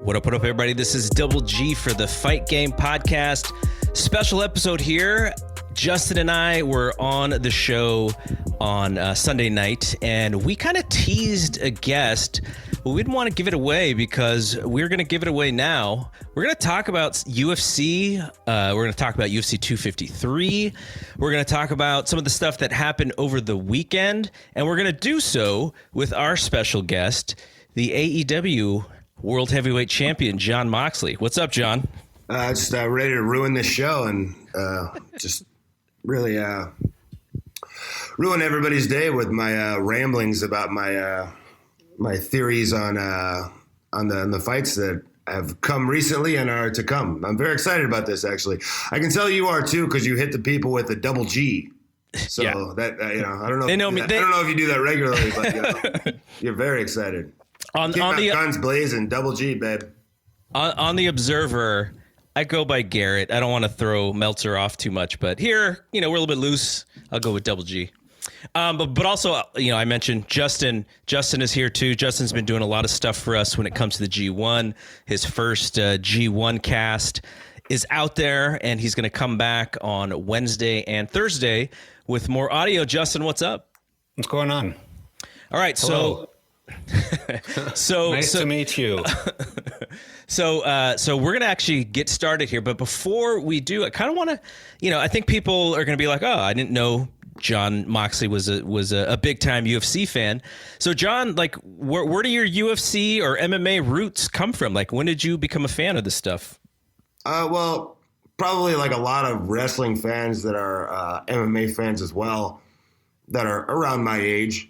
What up, everybody? This is Double G for the Fight Game Podcast. Special episode here. Justin and I were on the show on Sunday night, and we kind of teased a guest, but we didn't want to give it away because we're going to give it away now. We're going to talk about UFC. We're going to talk about UFC 253. We're going to talk about some of the stuff that happened over the weekend, and we're going to do so with our special guest, the AEW World Heavyweight Champion, Jon Moxley. What's up, Jon? Just ready to ruin this show and just really ruin everybody's day with my ramblings about my theories on the fights that have come recently and are to come. I'm very excited about this, actually. I can tell you are too, because you hit the people with a double G. So yeah. That I don't know. They know me. I don't know if you do that regularly, but you're very excited. On the guns blazing, double G, babe. On the Observer, I go by Garrett. I don't want to throw Meltzer off too much, but here, we're a little bit loose. I'll go with double G. But also, I mentioned Justin. Justin is here too. Justin's been doing a lot of stuff for us when it comes to the G1. His first G1 cast is out there, and he's going to come back on Wednesday and Thursday with more audio. Justin, what's up? What's going on? All right, hello. So nice to meet you. So we're gonna actually get started here, but before we do, I kind of want to, I think people are gonna be like, oh, I didn't know Jon Moxley was a big time UFC fan. So Jon, like, where do your UFC or MMA roots come from? Like, when did you become a fan of this stuff? Well, probably like a lot of wrestling fans that are MMA fans as well, that are around my age.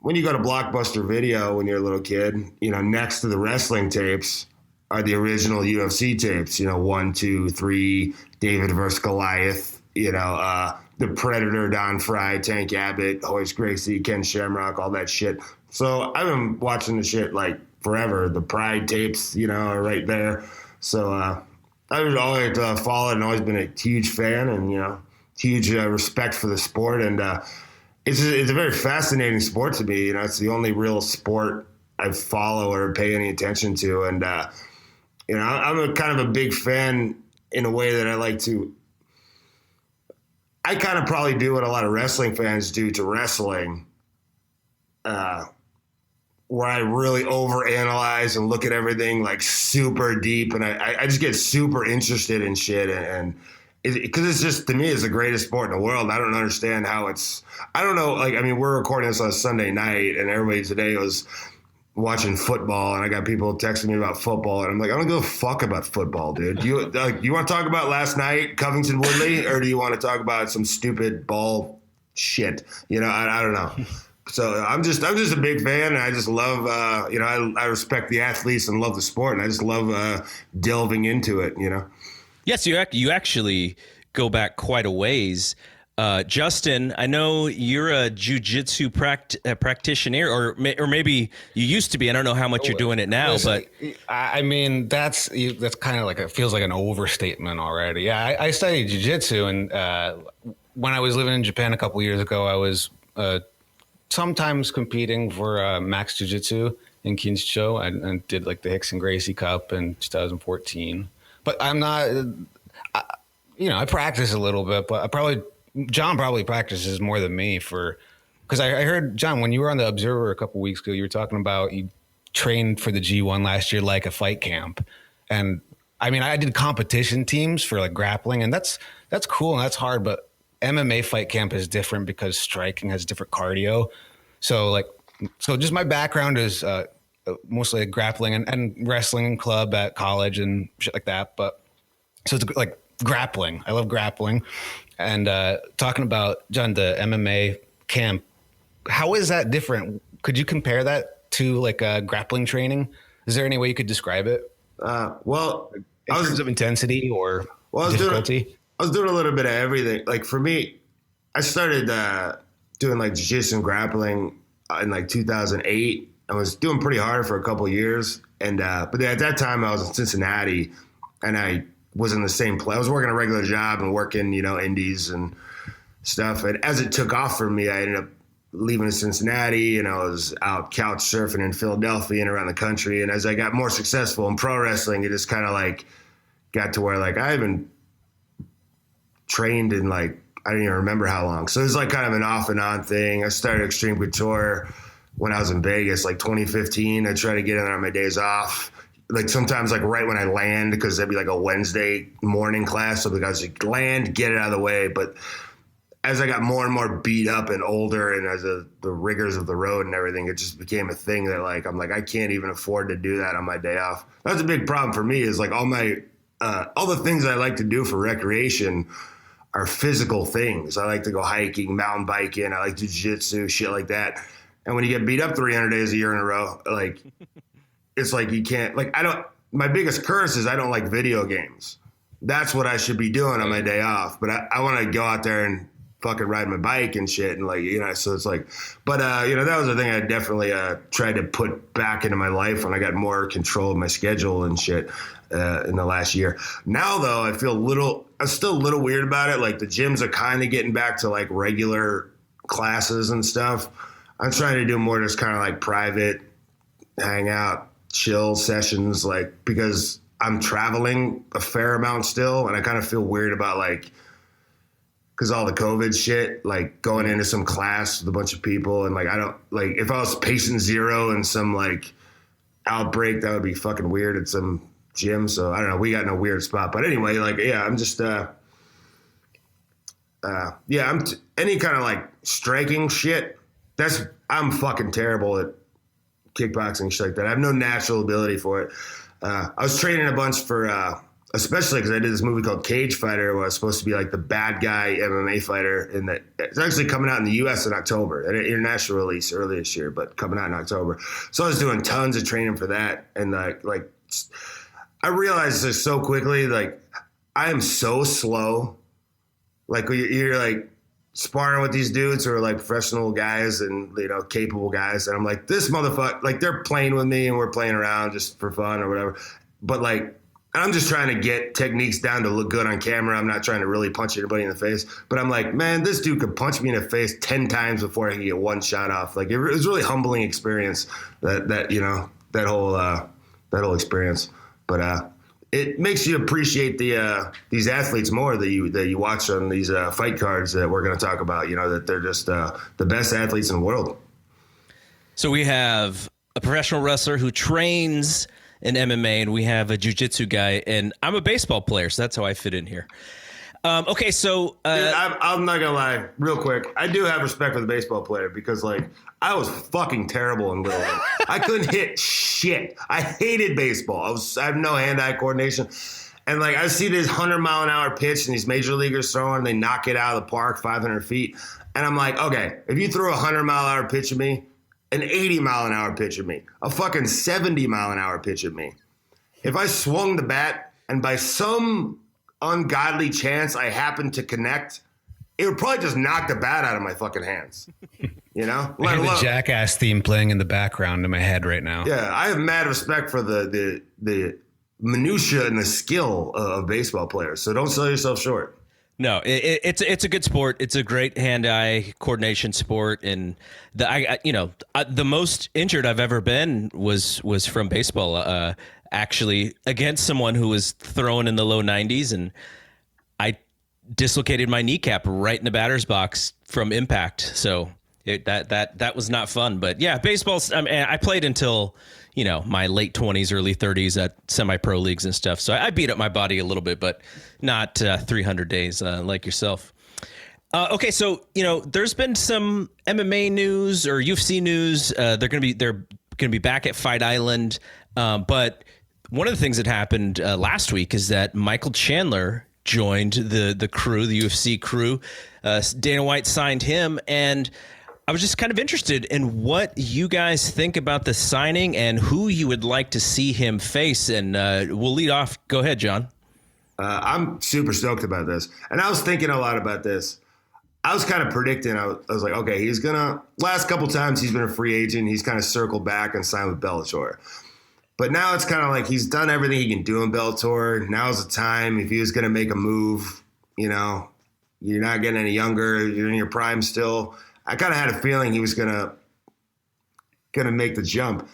When you go to Blockbuster Video when you're a little kid, next to the wrestling tapes are the original UFC tapes, 1, 2, 3, David versus Goliath, the Predator, Don Frye, Tank Abbott, Hoist Gracie, Ken Shamrock, all that shit. So I've been watching the shit like forever. The Pride tapes, are right there. So I've always followed and always been a huge fan and, huge respect for the sport. And it's a very fascinating sport to me. It's the only real sport I follow or pay any attention to. And, I'm a kind of a big fan in a way that I kind of probably do what a lot of wrestling fans do to wrestling, where I really overanalyze and look at everything like super deep. And I just get super interested in shit and because it's just, to me, it's the greatest sport in the world. I don't understand how I don't know. We're recording this on Sunday night and everybody today was watching football and I got people texting me about football and I'm like, I don't give a fuck about football, dude. You want to talk about last night, Covington Woodley, or do you want to talk about some stupid ball shit? I don't know. So I'm just a big fan and I just love, I respect the athletes and love the sport and I just love delving into it, Yes, you actually go back quite a ways. Justin, I know you're a jiu-jitsu practitioner, or maybe you used to be. I don't know how much you're doing it now, listen, but that's kind of like, it feels like an overstatement already. Yeah, I studied jiu-jitsu, and when I was living in Japan a couple years ago, I was sometimes competing for Max Jiu-Jitsu in Kinsho, and did like the Hickson Gracie Cup in 2014. But I'm not, I practice a little bit, but Jon probably practices more than me because I heard, Jon, when you were on the Observer a couple weeks ago, you were talking about you trained for the G1 last year like a fight camp. And I did competition teams for like grappling, and that's cool and that's hard, but MMA fight camp is different because striking has different cardio. So just my background is mostly grappling and wrestling club at college and shit like that. But so it's like grappling. I love grappling. And talking about, Jon, the MMA camp, how is that different? Could you compare that to like grappling training? Is there any way you could describe it? Well, in terms of intensity or difficulty? I was doing a little bit of everything. Like for me, I started doing like jiu-jitsu and grappling in like 2008. I was doing pretty hard for a couple of years. And but at that time I was in Cincinnati and I was in the same place. I was working a regular job and working, indies and stuff. And as it took off for me, I ended up leaving Cincinnati, and I was out couch surfing in Philadelphia and around the country. And as I got more successful in pro wrestling, it just kind of like got to where like I haven't trained in like, I don't even remember how long. So it was like kind of an off and on thing. I started Extreme Couture when I was in Vegas, like 2015. I try to get in there on my days off. Like sometimes like right when I land, because that'd be like a Wednesday morning class. So I was like, land, get it out of the way. But as I got more and more beat up and older, and as the rigors of the road and everything, it just became a thing that like, I'm like, I can't even afford to do that on my day off. That's a big problem for me, is like all the things I like to do for recreation are physical things. I like to go hiking, mountain biking. I like jiu-jitsu, shit like that. And when you get beat up 300 days a year in a row, like, it's like you can't, like, my biggest curse is I don't like video games. That's what I should be doing on my day off. But I want to go out there and fucking ride my bike and shit. And like, you know, so it's like, but, you know, that was the thing I definitely tried to put back into my life when I got more control of my schedule and shit in the last year. Now, though, I'm still a little weird about it. Like the gyms are kind of getting back to like regular classes and stuff. I'm trying to do more just kind of like private hang out, chill sessions, like, because I'm traveling a fair amount still. And I kind of feel weird about like, because all the COVID shit, like going into some class with a bunch of people. And like, I don't like, if I was patient zero in some like outbreak, that would be fucking weird at some gym. So I don't know. We got in a weird spot, but anyway, like, yeah, I'm just, any kind of like striking shit. I'm fucking terrible at kickboxing, shit like that. I have no natural ability for it. I was training a bunch for, especially because I did this movie called Cage Fighter, where I was supposed to be like the bad guy MMA fighter. And that it's actually coming out in the U.S. in October, an international release early this year, but coming out in October. So I was doing tons of training for that, and like I realized this so quickly, like I am so slow. Like you're like sparring with these dudes who are like professional guys and, you know, capable guys. And I'm like, this motherfucker, like they're playing with me and we're playing around just for fun or whatever. But like, I'm just trying to get techniques down to look good on camera. I'm not trying to really punch anybody in the face, but I'm like, man, this dude could punch me in the face 10 times before I can get one shot off. Like it was a really humbling experience that, you know, that whole experience. But, it makes you appreciate these athletes more that you watch on these fight cards that we're going to talk about. You know, that they're just the best athletes in the world. So we have a professional wrestler who trains in MMA, and we have a jiu-jitsu guy, and I'm a baseball player, so that's how I fit in here. Okay, so dude, I'm not gonna lie, real quick. I do have respect for the baseball player because, like, I was fucking terrible in Little League. I couldn't hit shit. I hated baseball. I have no hand-eye coordination, and like I see this 100-mile-an-hour pitch and these major leaguers throwing, they knock it out of the park 500 feet, and I'm like, okay, if you throw a 100-mile-an-hour pitch at me, an 80-mile-an-hour pitch at me, a fucking 70-mile-an-hour pitch at me, if I swung the bat and by some ungodly chance I happened to connect, it would probably just knock the bat out of my fucking hands. You know? I hear the Jackass theme playing in the background in my head right now. Yeah, I have mad respect for the minutia and the skill of baseball players. So don't sell yourself short. No, it's a good sport. It's a great hand-eye coordination sport, and the most injured I've ever been was from baseball. Actually, against someone who was throwing in the low 90s, and I dislocated my kneecap right in the batter's box from impact. So that was not fun. But yeah, baseball's. I mean, I played until my late 20s, early 30s at semi-pro leagues and stuff. So I beat up my body a little bit, but not 300 days like yourself. Okay, so there's been some MMA news or UFC news. They're gonna be back at Fight Island, but one of the things that happened last week is that Michael Chandler joined the crew, the UFC crew. Dana White signed him, and I was just kind of interested in what you guys think about the signing and who you would like to see him face. And we'll lead off. Go ahead, John. I'm super stoked about this. And I was thinking a lot about this. I was kind of predicting. I was like, okay, he's going to – last couple times he's been a free agent. He's kind of circled back and signed with Bellator. But now it's kind of like he's done everything he can do in Bellator. Now's the time. If he was going to make a move, you're not getting any younger. You're in your prime still. I kind of had a feeling he was gonna make the jump.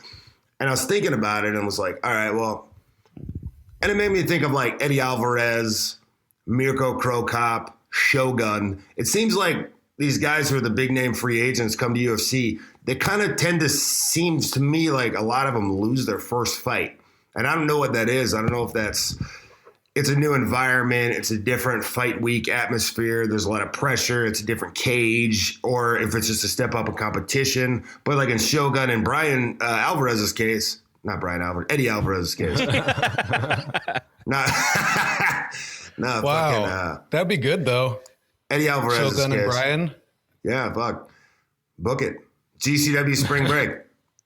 And I was thinking about it and was like, all right, well, and it made me think of like Eddie Alvarez, Mirko Cro Cop, Shogun. It seems like these guys who are the big name free agents come to UFC, they kind of tend to, seems to me like a lot of them lose their first fight. And I don't know what that is. I don't know if it's a new environment. It's a different fight week atmosphere. There's a lot of pressure. It's a different cage, or if it's just a step up in competition. But like in Shogun and Eddie Alvarez's case, not Wow. fucking, that'd be good though. Eddie Alvarez's Shogun case. and Brian. Yeah, fuck. Book it. GCW spring break.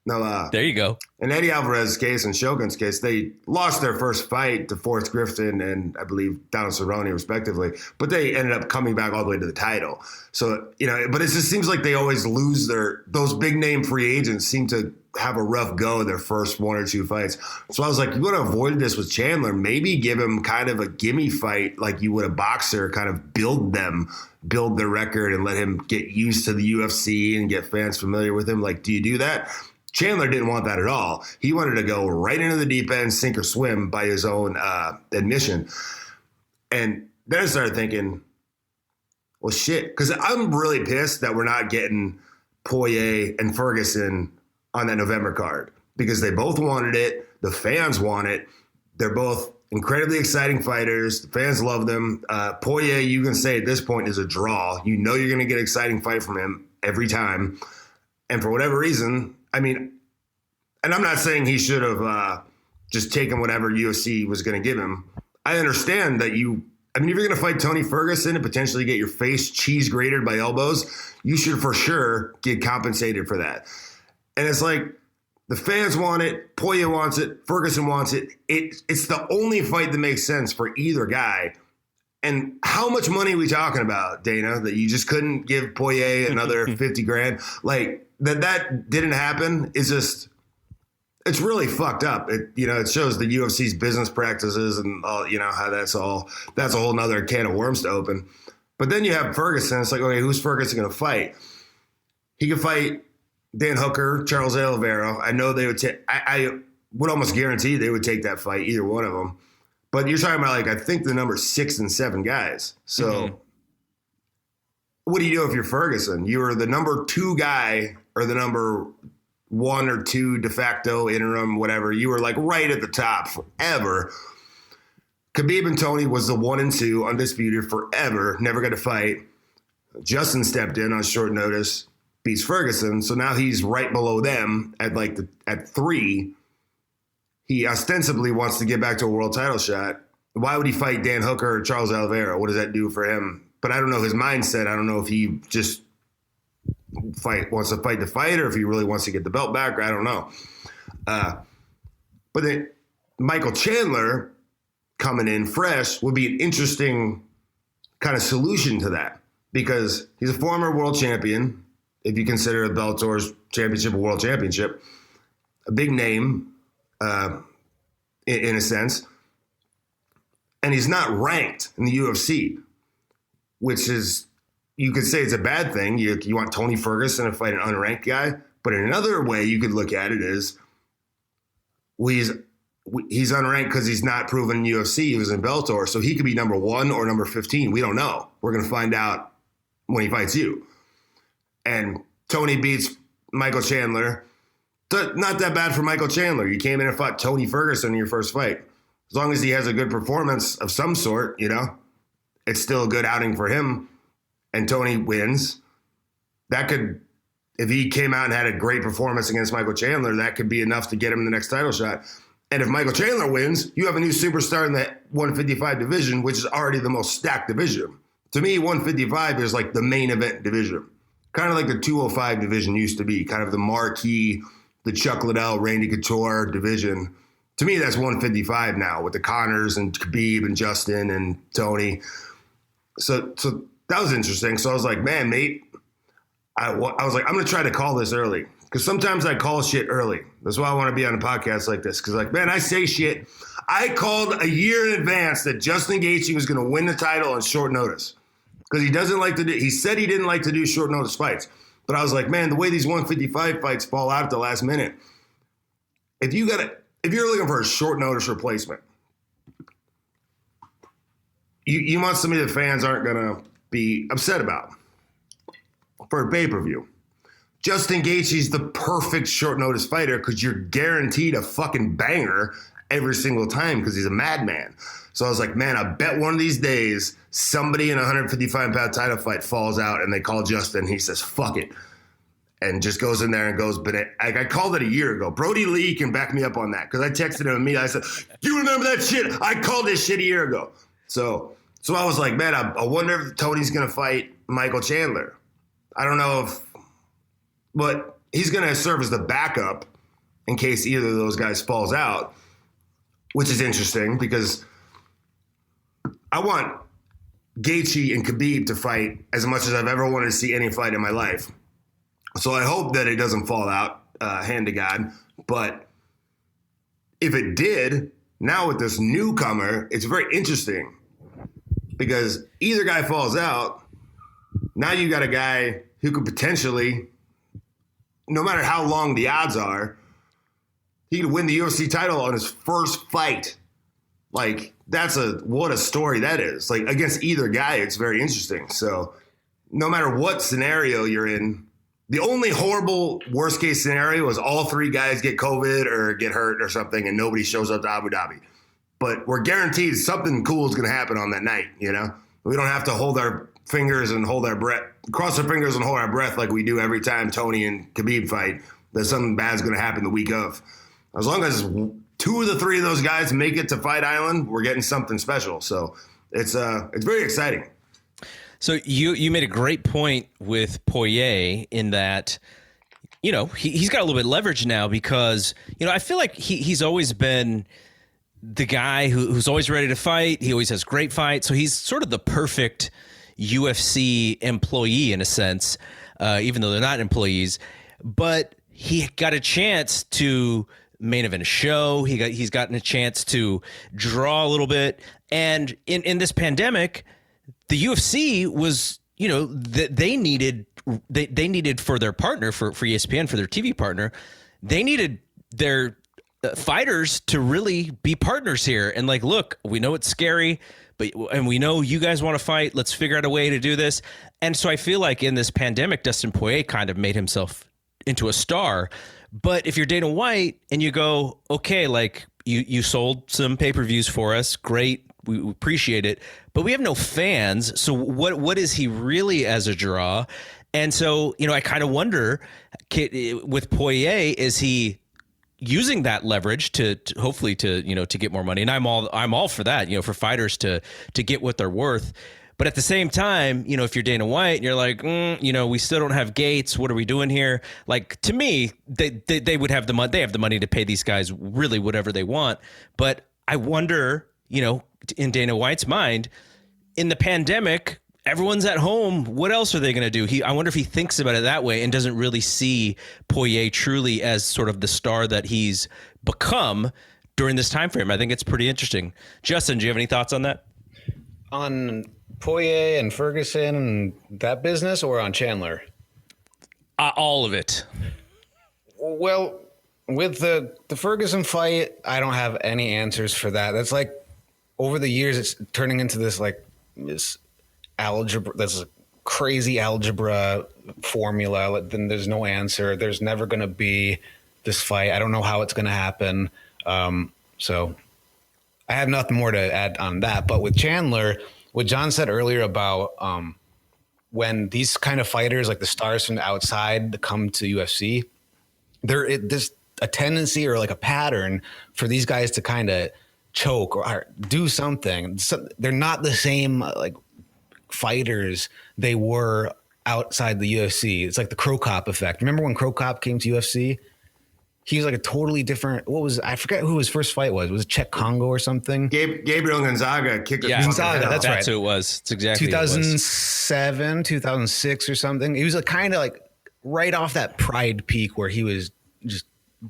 No, There you go. in Eddie Alvarez's case and Shogun's case, they lost their first fight to Forrest Griffin and I believe Donald Cerrone, respectively. But they ended up coming back all the way to the title. So, but it just seems like they always lose those big name free agents seem to have a rough go in their first one or two fights. So I was like, you want to avoid this with Chandler, maybe give him kind of a gimme fight like you would a boxer, kind of build their record and let him get used to the UFC and get fans familiar with him. Like, do you do that? Chandler didn't want that at all. He wanted to go right into the deep end, sink or swim by his own admission. And then I started thinking, well, shit, because I'm really pissed that we're not getting Poirier and Ferguson on that November card because they both wanted it. The fans want it. They're both incredibly exciting fighters. The fans love them. Poirier, you can say at this point, is a draw. You know you're going to get an exciting fight from him every time. And for whatever reason, I mean, and I'm not saying he should have just taken whatever UFC was going to give him. I understand that if you're going to fight Tony Ferguson and potentially get your face cheese grated by elbows, you should for sure get compensated for that. And it's like the fans want it, Poirier wants it, Ferguson wants it. It's the only fight that makes sense for either guy. And how much money are we talking about, Dana, that you just couldn't give Poirier another 50 grand? Like that didn't happen is just, it's really fucked up. It shows the UFC's business practices and all, how that's a whole nother can of worms to open. But then you have Ferguson. It's like, okay, who's Ferguson going to fight? He could fight Dan Hooker, Charles Oliveira. I know they would take, I would almost guarantee they would take that fight, either one of them. But you're talking about I think the number 6 and 7 guys. So what do you do if you're Ferguson? You're the number 2 guy or the number 1 or 2 de facto interim, whatever. You were like right at the top forever. Khabib and Tony was the 1 and 2, undisputed forever, never got to fight. Justin stepped in on short notice, beats Ferguson. So now he's right below them at 3. He ostensibly wants to get back to a world title shot. Why would he fight Dan Hooker or Charles Oliveira? What does that do for him? But I don't know his mindset. I don't know if he just wants to fight the fight or if he really wants to get the belt back. I don't know. But then Michael Chandler coming in fresh would be an interesting kind of solution to that because he's a former world champion, if you consider Bellator's championship a world championship, a big name in a sense. And he's not ranked in the UFC, which is, you could say it's a bad thing. You want Tony Ferguson to fight an unranked guy. But in another way you could look at it is, he's unranked because he's not proven in UFC. He was in Bellator. So he could be number 1 or number 15. We don't know. We're going to find out when he fights you. And Tony beats Michael Chandler. Not that bad for Michael Chandler. You came in and fought Tony Ferguson in your first fight. As long as he has a good performance of some sort, it's still a good outing for him. And Tony wins. That could, if he came out and had a great performance against Michael Chandler, that could be enough to get him the next title shot. And if Michael Chandler wins, you have a new superstar in the 155 division, which is already the most stacked division. To me, 155 is like the main event division. Kind of like the 205 division used to be, kind of the marquee, the Chuck Liddell, Randy Couture division. To me, that's 155 now with the Connors and Khabib and Justin and Tony. So that was interesting. So I was like, man, mate, I was like, I'm going to try to call this early because sometimes I call shit early. That's why I want to be on a podcast like this because, man, I say shit. I called a year in advance that Justin Gaethje was going to win the title on short notice because he doesn't like to do. He said he didn't like to do short notice fights. But I was like, man, the way these 155 fights fall out at the last minute, if you're looking for a short notice replacement, you want somebody that fans aren't going to be upset about for a pay-per-view. Justin Gaethje's the perfect short notice fighter because you're guaranteed a fucking banger every single time because he's a madman. So I was like, man, I bet one of these days somebody in a 155-pound title fight falls out and they call Justin. He says, fuck it. And just goes in there and goes, but I called it a year ago. Brody Lee can back me up on that because I texted him immediately. I said, you remember that shit? I called this shit a year ago. So I was like, man, I wonder if Tony's going to fight Michael Chandler. I don't know but he's going to serve as the backup in case either of those guys falls out, which is interesting because I want Gaethje and Khabib to fight as much as I've ever wanted to see any fight in my life. So I hope that it doesn't fall out, hand to God. But if it did, now with this newcomer, it's very interesting because either guy falls out, now you got a guy who could potentially, no matter how long the odds are, he could win the UFC title on his first fight. Like, what a story that is. Like, against either guy, it's very interesting. So no matter what scenario you're in, the only horrible worst case scenario is all three guys get COVID or get hurt or something and nobody shows up to Abu Dhabi. But we're guaranteed something cool is going to happen on that night, you know? We don't have to hold our fingers and hold our breath, cross our fingers and hold our breath like we do every time Tony and Khabib fight, that something bad is going to happen the week of. As long as two of the three of those guys make it to Fight Island, we're getting something special. So it's very exciting. So you made a great point with Poirier in that, you know, he's got a little bit of leverage now because, you know, I feel like he's always been the guy who's always ready to fight. He always has great fights. So he's sort of the perfect UFC employee in a sense, even though they're not employees. But he got a chance to main event a show. He's gotten a chance to draw a little bit. And in this pandemic, the UFC was, you know, they needed for their partner, for ESPN, for their TV partner, they needed their fighters to really be partners here. And like, look, we know it's scary, and we know you guys want to fight. Let's figure out a way to do this. And so I feel like in this pandemic, Dustin Poirier kind of made himself into a star. But if you're Dana White and you go, okay, like you sold some pay-per-views for us, great, we appreciate it, but we have no fans. So what is he really as a draw? And so, you know, I kind of wonder with Poirier, is he using that leverage to hopefully to get more money? And I'm all for that, you know, for fighters to get what they're worth. But at the same time, you know, if you're Dana White and you're like, you know, we still don't have Gates. What are we doing here? Like, to me, they would have the money. They have the money to pay these guys really whatever they want. But I wonder, you know, in Dana White's mind, in the pandemic, everyone's at home. What else are they going to do? I wonder if he thinks about it that way and doesn't really see Poirier truly as sort of the star that he's become during this time frame. I think it's pretty interesting. Justin, do you have any thoughts on that? On Poirier and Ferguson and that business, or on Chandler? All of it. Well, with the Ferguson fight, I don't have any answers for that. That's like, over the years, it's turning into this algebra. That's a crazy algebra formula. Then there's no answer. There's never going to be this fight. I don't know how it's going to happen. So I have nothing more to add on that. But with Chandler, what John said earlier about when these kind of fighters, like the stars from the outside, come to UFC, there's a tendency or like a pattern for these guys to kind of choke or do something. So they're not the same like fighters they were outside the UFC. It's like the Crow Cop effect. Remember when Crow Cop came to UFC? He was like a totally different. I forget who his first fight was. Was it Czech Congo or something? Gabriel Gonzaga kicked his Gonzaga, that's right. That's who it was. It's exactly 2007, 2006 or something. He was like kind of like right off that Pride peak where he was just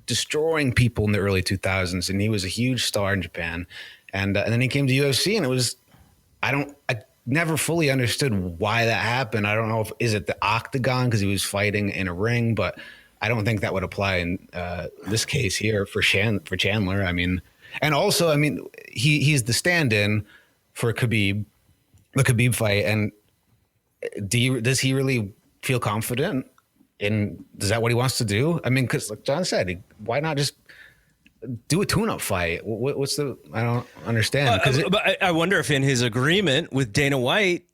destroying people in the early 2000s, and he was a huge star in Japan. And then he came to UFC, and it was, never fully understood why that happened. I don't know if is it the octagon because he was fighting in a ring, but I don't think that would apply in this case here for Chandler. I mean, and also, I mean, he's the stand-in for the Khabib fight, and does he really feel confident in? Is that what he wants to do? I mean, because like Jon said, why not just do a tune-up fight? What's the? I don't understand. But I wonder if in his agreement with Dana White,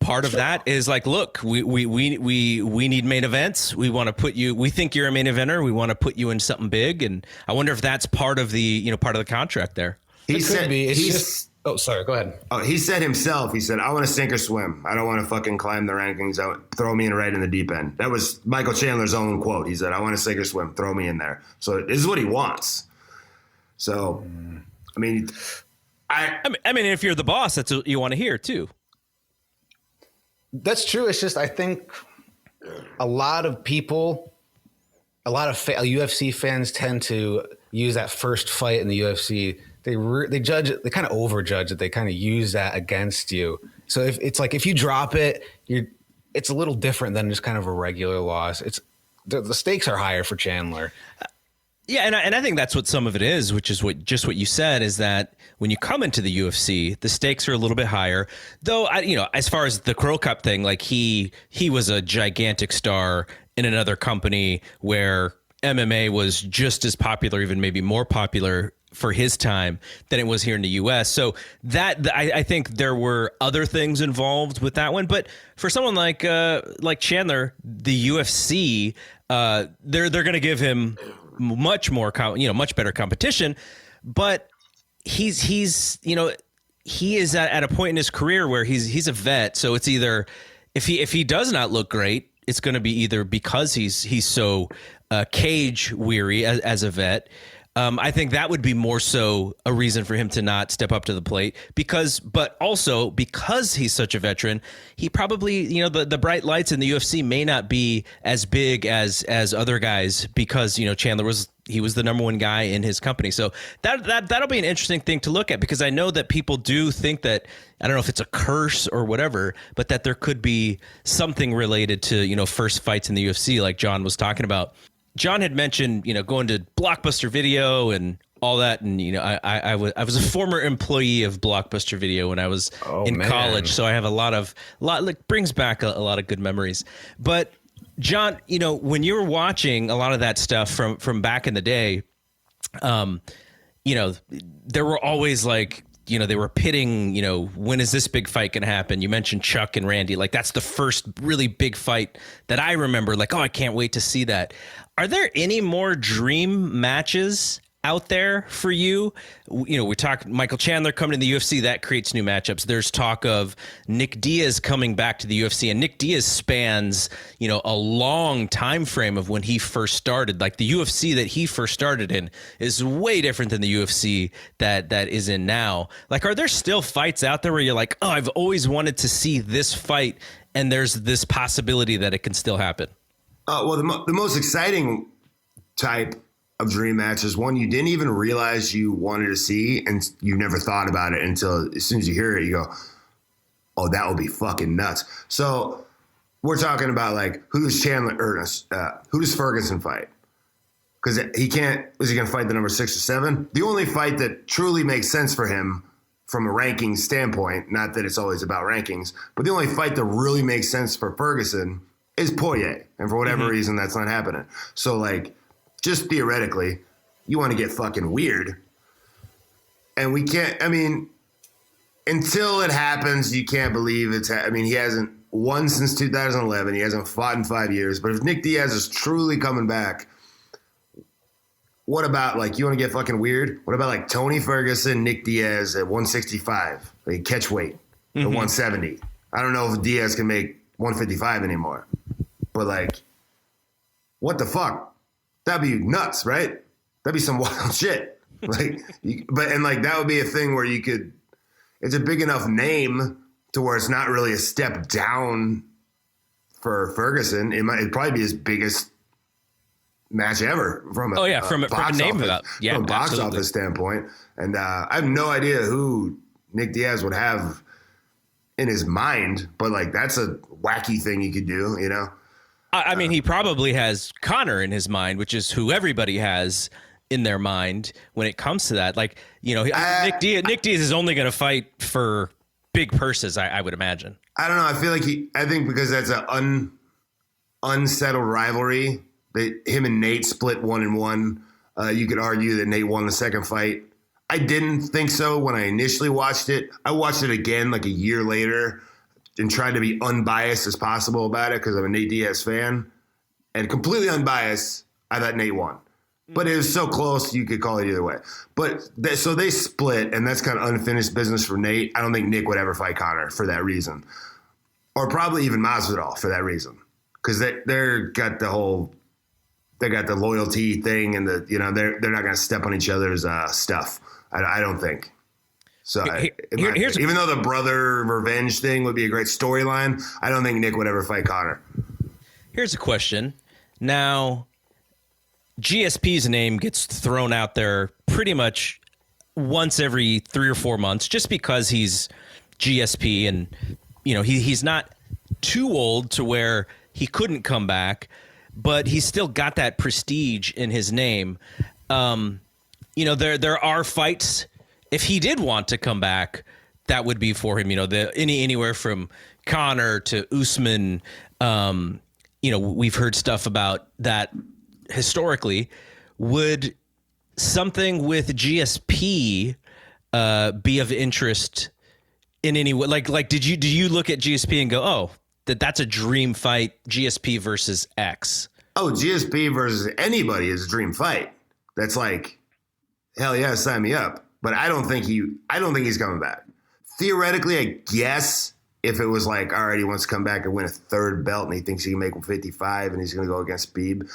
part of that is like, look, we need main events. We want to put you. We think you're a main eventer. We want to put you in something big. And I wonder if that's part of the contract there. He said, oh, sorry. Go ahead. Oh, he said himself. He said, "I want to sink or swim. I don't want to fucking climb the rankings out. Throw me in right in the deep end." That was Michael Chandler's own quote. He said, "I want to sink or swim. Throw me in there." So this is what he wants. So, I mean, if you're the boss, that's what you want to hear too. That's true. It's just I think a lot of UFC fans tend to use that first fight in the UFC. They judge it. They kind of overjudge it. They kind of use that against you. So if you drop it, it's a little different than just kind of a regular loss. The stakes are higher for Chandler. Yeah, and I think that's what some of it is, which is what you said, is that when you come into the UFC, the stakes are a little bit higher. Though, as far as the Crow Cup thing, like he was a gigantic star in another company where MMA was just as popular, even maybe more popular for his time than it was here in the US. So I think there were other things involved with that one. But for someone like Chandler, the UFC, they're going to give him much more, much better competition. But he is at a point in his career where he's a vet. So it's either if he does not look great, it's going to be either because he's so cage weary as a vet. I think that would be more so a reason for him to not step up to the plate but also because he's such a veteran, he probably, the bright lights in the UFC may not be as big as other guys because, Chandler was the number one guy in his company. So that'll be an interesting thing to look at because I know that people do think that, I don't know if it's a curse or whatever, but that there could be something related to, first fights in the UFC like Jon was talking about. Jon had mentioned, going to Blockbuster Video and all that. And, I was a former employee of Blockbuster Video when I was in college. So I have a lot brings back a lot of good memories. But Jon, when you were watching a lot of that stuff from back in the day, there were always like, they were pitting, when is this big fight going to happen? You mentioned Chuck and Randy. Like, that's the first really big fight that I remember. Like, I can't wait to see that. Are there any more dream matches out there for you? We talk Michael Chandler coming to the UFC, that creates new matchups. There's talk of Nick Diaz coming back to the UFC, and Nick Diaz spans, a long time frame of when he first started. Like the UFC that he first started in is way different than the UFC that is in now. Like, are there still fights out there where you're like, I've always wanted to see this fight, and there's this possibility that it can still happen? Well, the most exciting type of dream match is one you didn't even realize you wanted to see, and you never thought about it until as soon as you hear it, you go, "Oh, that would be fucking nuts." So we're talking about like who does Ferguson fight? Because is he going to fight the number 6 or 7? The only fight that truly makes sense for him from a ranking standpoint, not that it's always about rankings, but the only fight that really makes sense for Ferguson is Poirier. And for whatever reason, that's not happening. So, like, just theoretically, you want to get fucking weird. And we can't, until it happens, you can't believe it's, he hasn't won since 2011. He hasn't fought in 5 years. But if Nick Diaz is truly coming back, what about, like, you want to get fucking weird? What about, like, Tony Ferguson, Nick Diaz at 165, like, catch weight at 170? I don't know if Diaz can make 155 anymore. But, like, what the fuck? That'd be nuts, right? That'd be some wild shit. Like, that would be a thing where you could. It's a big enough name to where it's not really a step down for Ferguson. It'd probably be his biggest match ever from a from a name from a box office standpoint. And I have no idea who Nick Diaz would have in his mind, but like that's a wacky thing he could do, you know? I mean, he probably has Conor in his mind, which is who everybody has in their mind when it comes to that. Like, you know, Nick Diaz is only going to fight for big purses, I would imagine. I don't know. I feel like I think because that's an unsettled rivalry, that him and Nate split 1-1. You could argue that Nate won the second fight. I didn't think so when I initially watched it. I watched it again like a year later and tried to be unbiased as possible about it because I'm a Nate Diaz fan. And completely unbiased, I thought Nate won. But it was so close, you could call it either way. But so they split, and that's kind of unfinished business for Nate. I don't think Nick would ever fight Conor for that reason. Or probably even Masvidal for that reason. Because they're got the whole... They got the loyalty thing, and they're not going to step on each other's stuff. I don't think. So even though the brother revenge thing would be a great storyline, I don't think Nick would ever fight Conor. Here's a question. Now, GSP's name gets thrown out there pretty much once every 3 or 4 months, just because he's GSP, and he's not too old to where he couldn't come back, but he's still got that prestige in his name. There are fights. If he did want to come back, that would be for him. Anywhere from Conor to Usman. We've heard stuff about that historically. Would something with GSP be of interest in any way? Like, do you look at GSP and go, oh, that's a dream fight, GSP versus X? Oh, GSP versus anybody is a dream fight. That's like, hell yeah, sign me up. But I don't think he's coming back. Theoretically, I guess if it was like, all right, he wants to come back and win a third belt and he thinks he can make 155 and he's going to go against Beeb,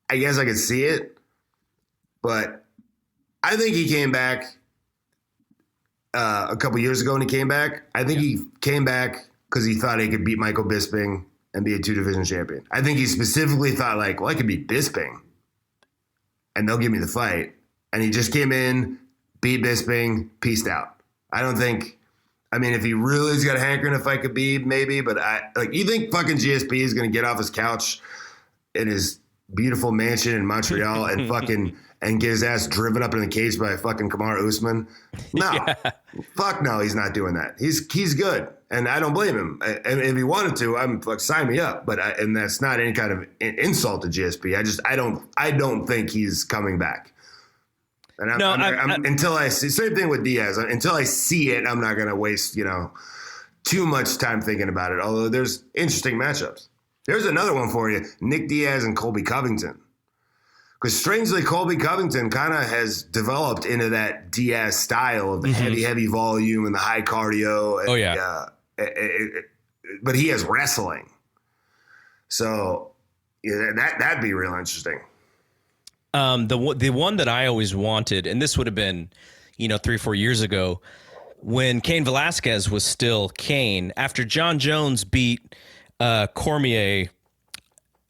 I guess I could see it. But I think he came back a couple years ago when he came back. I think he came back because he thought he could beat Michael Bisping and be a 2-division champion. I think he specifically thought like, well, I could beat Bisping and they'll give me the fight. And he just came in, beat Bisping, peaced out. If he really has got a hankering to fight Khabib, maybe, but you think fucking GSP is going to get off his couch in his beautiful mansion in Montreal and fucking and get his ass driven up in the cage by fucking Kamaru Usman? No, yeah. Fuck no, he's not doing that. He's good, and I don't blame him. And if he wanted to, I'm like, sign me up. But and that's not any kind of insult to GSP. I don't think he's coming back. And until I see, same thing with Diaz. Until I see it, I'm not going to waste too much time thinking about it. Although there's interesting matchups. There's another one for you: Nick Diaz and Colby Covington. Because strangely, Colby Covington kind of has developed into that Diaz style of the heavy volume and the high cardio. And, oh yeah. But he has wrestling, so that'd be real interesting. The one that I always wanted, and this would have been, 3-4 years ago, when Cain Velasquez was still Cain, after John Jones beat Cormier,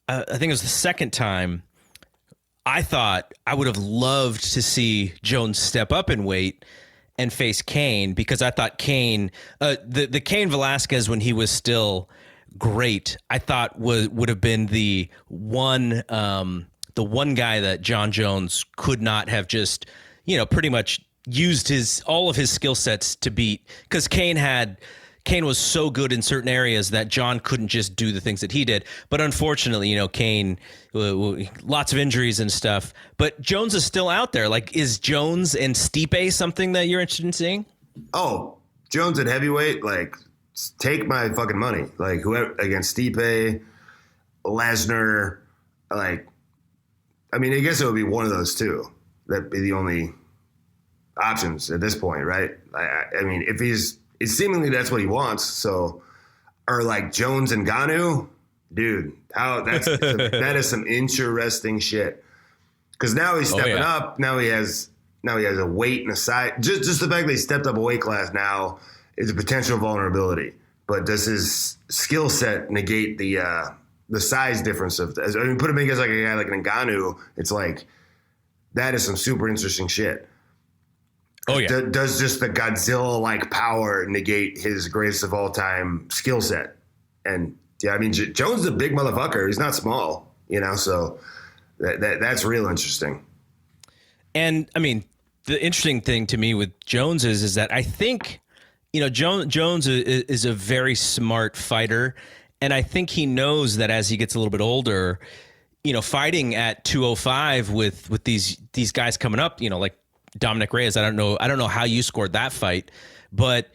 I think it was the second time. I thought I would have loved to see Jones step up in weight and face Cain, because I thought Cain, the Cain Velasquez when he was still great, I thought would have been the one guy that John Jones could not have just, pretty much used all of his skill sets to beat, because Cain was so good in certain areas that John couldn't just do the things that he did. But unfortunately, Cain, lots of injuries and stuff. But Jones is still out there. Like, is Jones and Stipe something that you're interested in seeing? Oh, Jones at heavyweight, like, take my fucking money. Like, whoever against Stipe, Lesnar, like, I guess it would be one of those two. That'd be the only options at this point, right? It's seemingly that's what he wants. So, or like Jones and Ngannou, dude, that is some interesting shit. Because now he's stepping up. Now he has a weight and a size. Just the fact that he stepped up a weight class now is a potential vulnerability. But does his skill set negate the size difference of? Put him against like a guy like Ngannou. It's like that is some super interesting shit. Oh, yeah. Does just the Godzilla-like power negate his greatest of all time skill set? And yeah, I mean, Jones is a big motherfucker. He's not small, so that's real interesting. And I mean, the interesting thing to me with Jones is that I think, Jones is a very smart fighter. And I think he knows that as he gets a little bit older, fighting at 205 with these guys coming up, like Dominic Reyes, I don't know how you scored that fight, but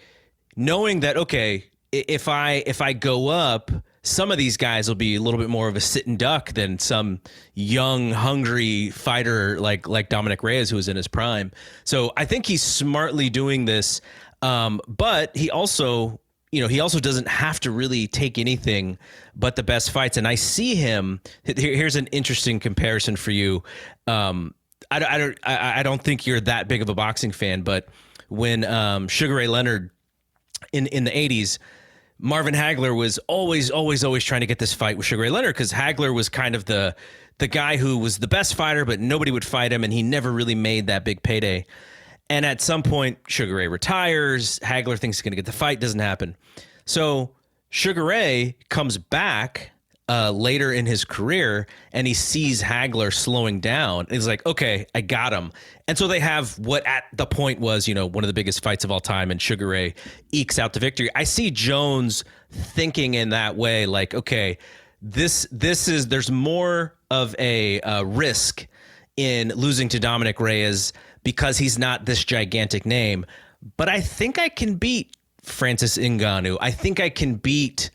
knowing that, okay, if I go up, some of these guys will be a little bit more of a sit and duck than some young, hungry fighter like Dominic Reyes, who is in his prime. So I think he's smartly doing this. But he also doesn't have to really take anything but the best fights. And I see him. Here's an interesting comparison for you. I don't think you're that big of a boxing fan, but when Sugar Ray Leonard in the 80s, Marvin Hagler was always trying to get this fight with Sugar Ray Leonard, because Hagler was kind of the guy who was the best fighter, but nobody would fight him, and he never really made that big payday. And at some point, Sugar Ray retires. Hagler thinks he's going to get the fight. Doesn't happen. So Sugar Ray comes back later in his career, and he sees Hagler slowing down. And he's like, okay, I got him. And so they have what at the point was, one of the biggest fights of all time, and Sugar Ray ekes out the victory. I see Jones thinking in that way, like, okay, there's more of a risk in losing to Dominic Reyes because he's not this gigantic name. But I think I can beat Francis Ngannou. I think I can beat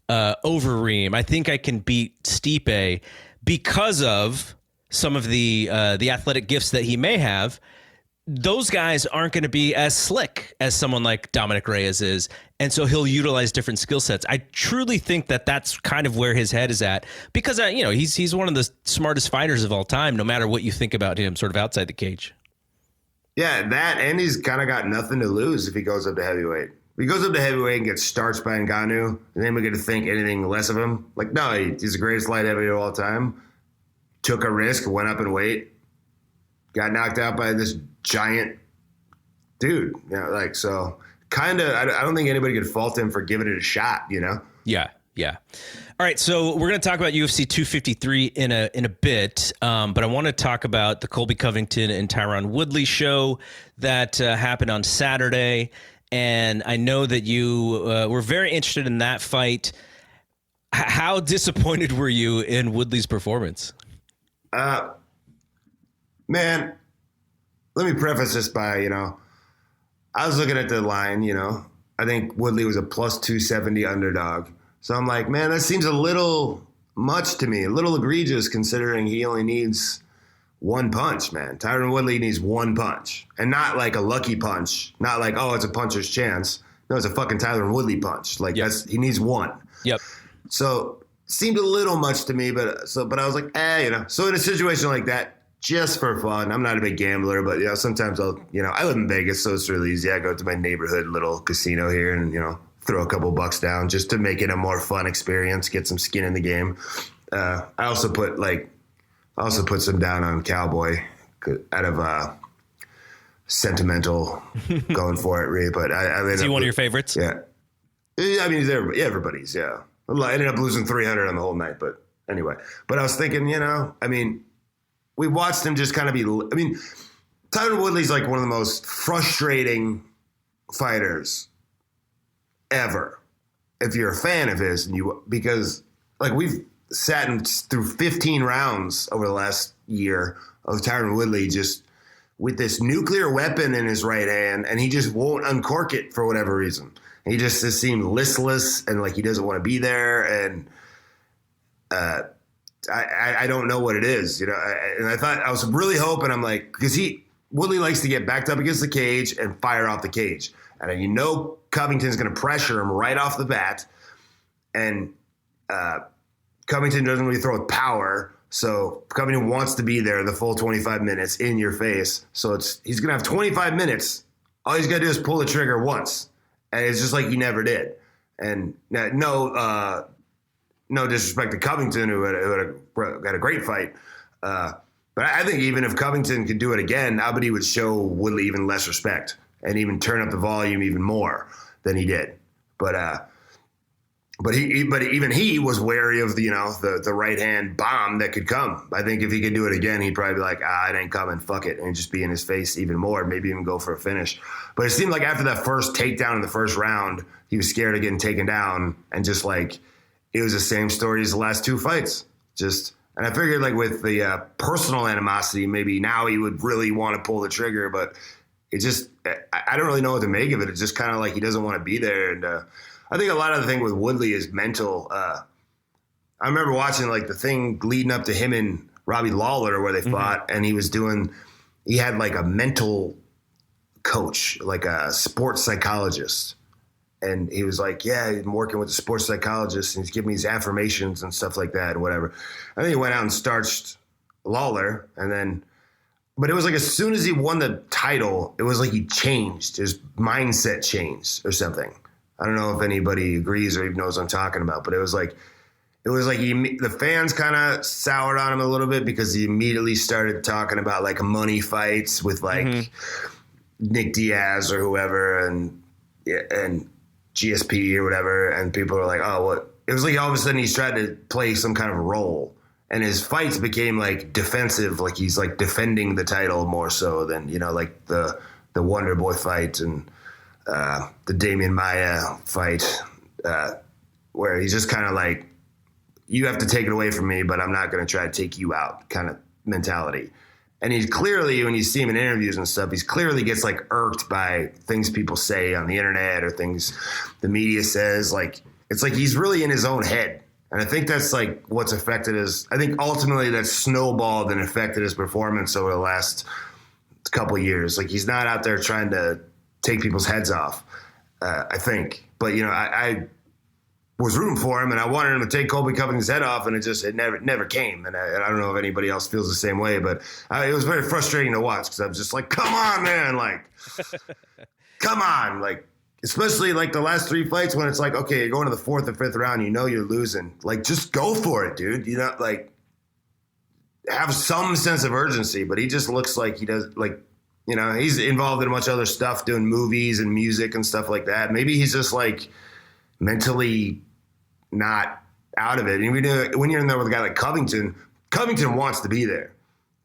Overeem. I think I can beat Stipe because of some of the athletic gifts that he may have. Those guys aren't going to be as slick as someone like Dominic Reyes is, and so he'll utilize different skill sets. I truly think that that's kind of where his head is at, because he's one of the smartest fighters of all time, no matter what you think about him sort of outside the cage. Yeah, that, and he's kind of got nothing to lose if he goes up to heavyweight. If he goes up to heavyweight and gets starched by Ngannou, and then we're going to think anything less of him. Like, no, he's the greatest light heavyweight of all time. Took a risk, went up in weight, got knocked out by this giant dude. So kind of, I don't think anybody could fault him for giving it a shot, Yeah. All right, so we're going to talk about UFC 253 in a bit, but I want to talk about the Colby Covington and Tyron Woodley show that happened on Saturday, and I know that you were very interested in that fight. How disappointed were you in Woodley's performance? Man, let me preface this by, I was looking at the line, I think Woodley was a plus 270 underdog. So I'm like, man, that seems a little much to me, a little egregious considering he only needs one punch, man. Tyron Woodley needs one punch, and not like a lucky punch, not like, oh, it's a puncher's chance. No, it's a fucking Tyron Woodley punch. Like, he needs one. Yep. So seemed a little much to me, but I was like, So in a situation like that, just for fun, I'm not a big gambler, but sometimes I live in Vegas, so it's really easy. I go to my neighborhood little casino here and throw a couple bucks down just to make it a more fun experience, get some skin in the game. I also put some down on Cowboy out of sentimental going for it, really. But I is he one of your favorites? Yeah. I mean, everybody's, yeah. I ended up losing 300 on the whole night, but anyway. But I was thinking, we watched him just kind of be. I mean, Tyron Woodley's like one of the most frustrating fighters ever. If you're a fan of his, because like we've sat through 15 rounds over the last year of Tyron Woodley just with this nuclear weapon in his right hand, and he just won't uncork it for whatever reason. He just seemed listless and like he doesn't want to be there, and I don't know what it is, and I thought I was really hoping, I'm like, because Woodley likes to get backed up against the cage and fire off the cage, and Covington's going to pressure him right off the bat, and Covington doesn't really throw with power, so Covington wants to be there the full 25 minutes in your face, so he's going to have 25 minutes. All he's got to do is pull the trigger once, and it's just like he never did. And no disrespect to Covington, who had a great fight, But I think even if Covington could do it again, I bet he would show Woodley even less respect and even turn up the volume even more than he did. But even he was wary of the right hand bomb that could come. I think if he could do it again, he'd probably be like, it ain't coming, fuck it, and just be in his face even more, maybe even go for a finish. But it seemed like after that first takedown in the first round, he was scared of getting taken down, and just like it was the same story as the last two fights. And I figured like with the personal animosity, maybe now he would really want to pull the trigger, but I don't really know what to make of it. It's just kind of like he doesn't want to be there, and I think a lot of the thing with Woodley is mental. I remember watching like the thing leading up to him and Robbie Lawler where they fought, and he had like a mental coach, like a sports psychologist. And he was like, I'm working with a sports psychologist, and he's giving me these affirmations and stuff like that or whatever. I think he went out and starched Lawler, but it was like as soon as he won the title, it was like he changed. His mindset changed or something. I don't know if anybody agrees or even knows what I'm talking about, but it was like the fans kind of soured on him a little bit because he immediately started talking about like money fights with like Nick Diaz or whoever and GSP or whatever, and people were like, oh, what? It was like all of a sudden he's tried to play some kind of role, and his fights became like defensive, like he's like defending the title more so than like the Wonder Boy fight and the Damian Maia fight, where he's just kind of like, you have to take it away from me, but I'm not going to try to take you out kind of mentality. And he's clearly, when you see him in interviews and stuff, he's clearly gets like irked by things people say on the internet or things the media says. Like, it's like he's really in his own head. And I think that's like what's affected I think ultimately that snowballed and affected his performance over the last couple of years. Like, he's not out there trying to take people's heads off, I think. But, I was rooting for him, and I wanted him to take Colby Covington's head off, and it never came. And I don't know if anybody else feels the same way, but it was very frustrating to watch because I was just like, come on, man. Like, come on. Like, especially like the last three fights when it's like, okay, you're going to the fourth or fifth round, you're losing. Like, just go for it, dude. Like, have some sense of urgency. But he just looks like he does, like, he's involved in a bunch of other stuff, doing movies and music and stuff like that. Maybe he's just like mentally not out of it. And when you're in there with a guy like Covington wants to be there.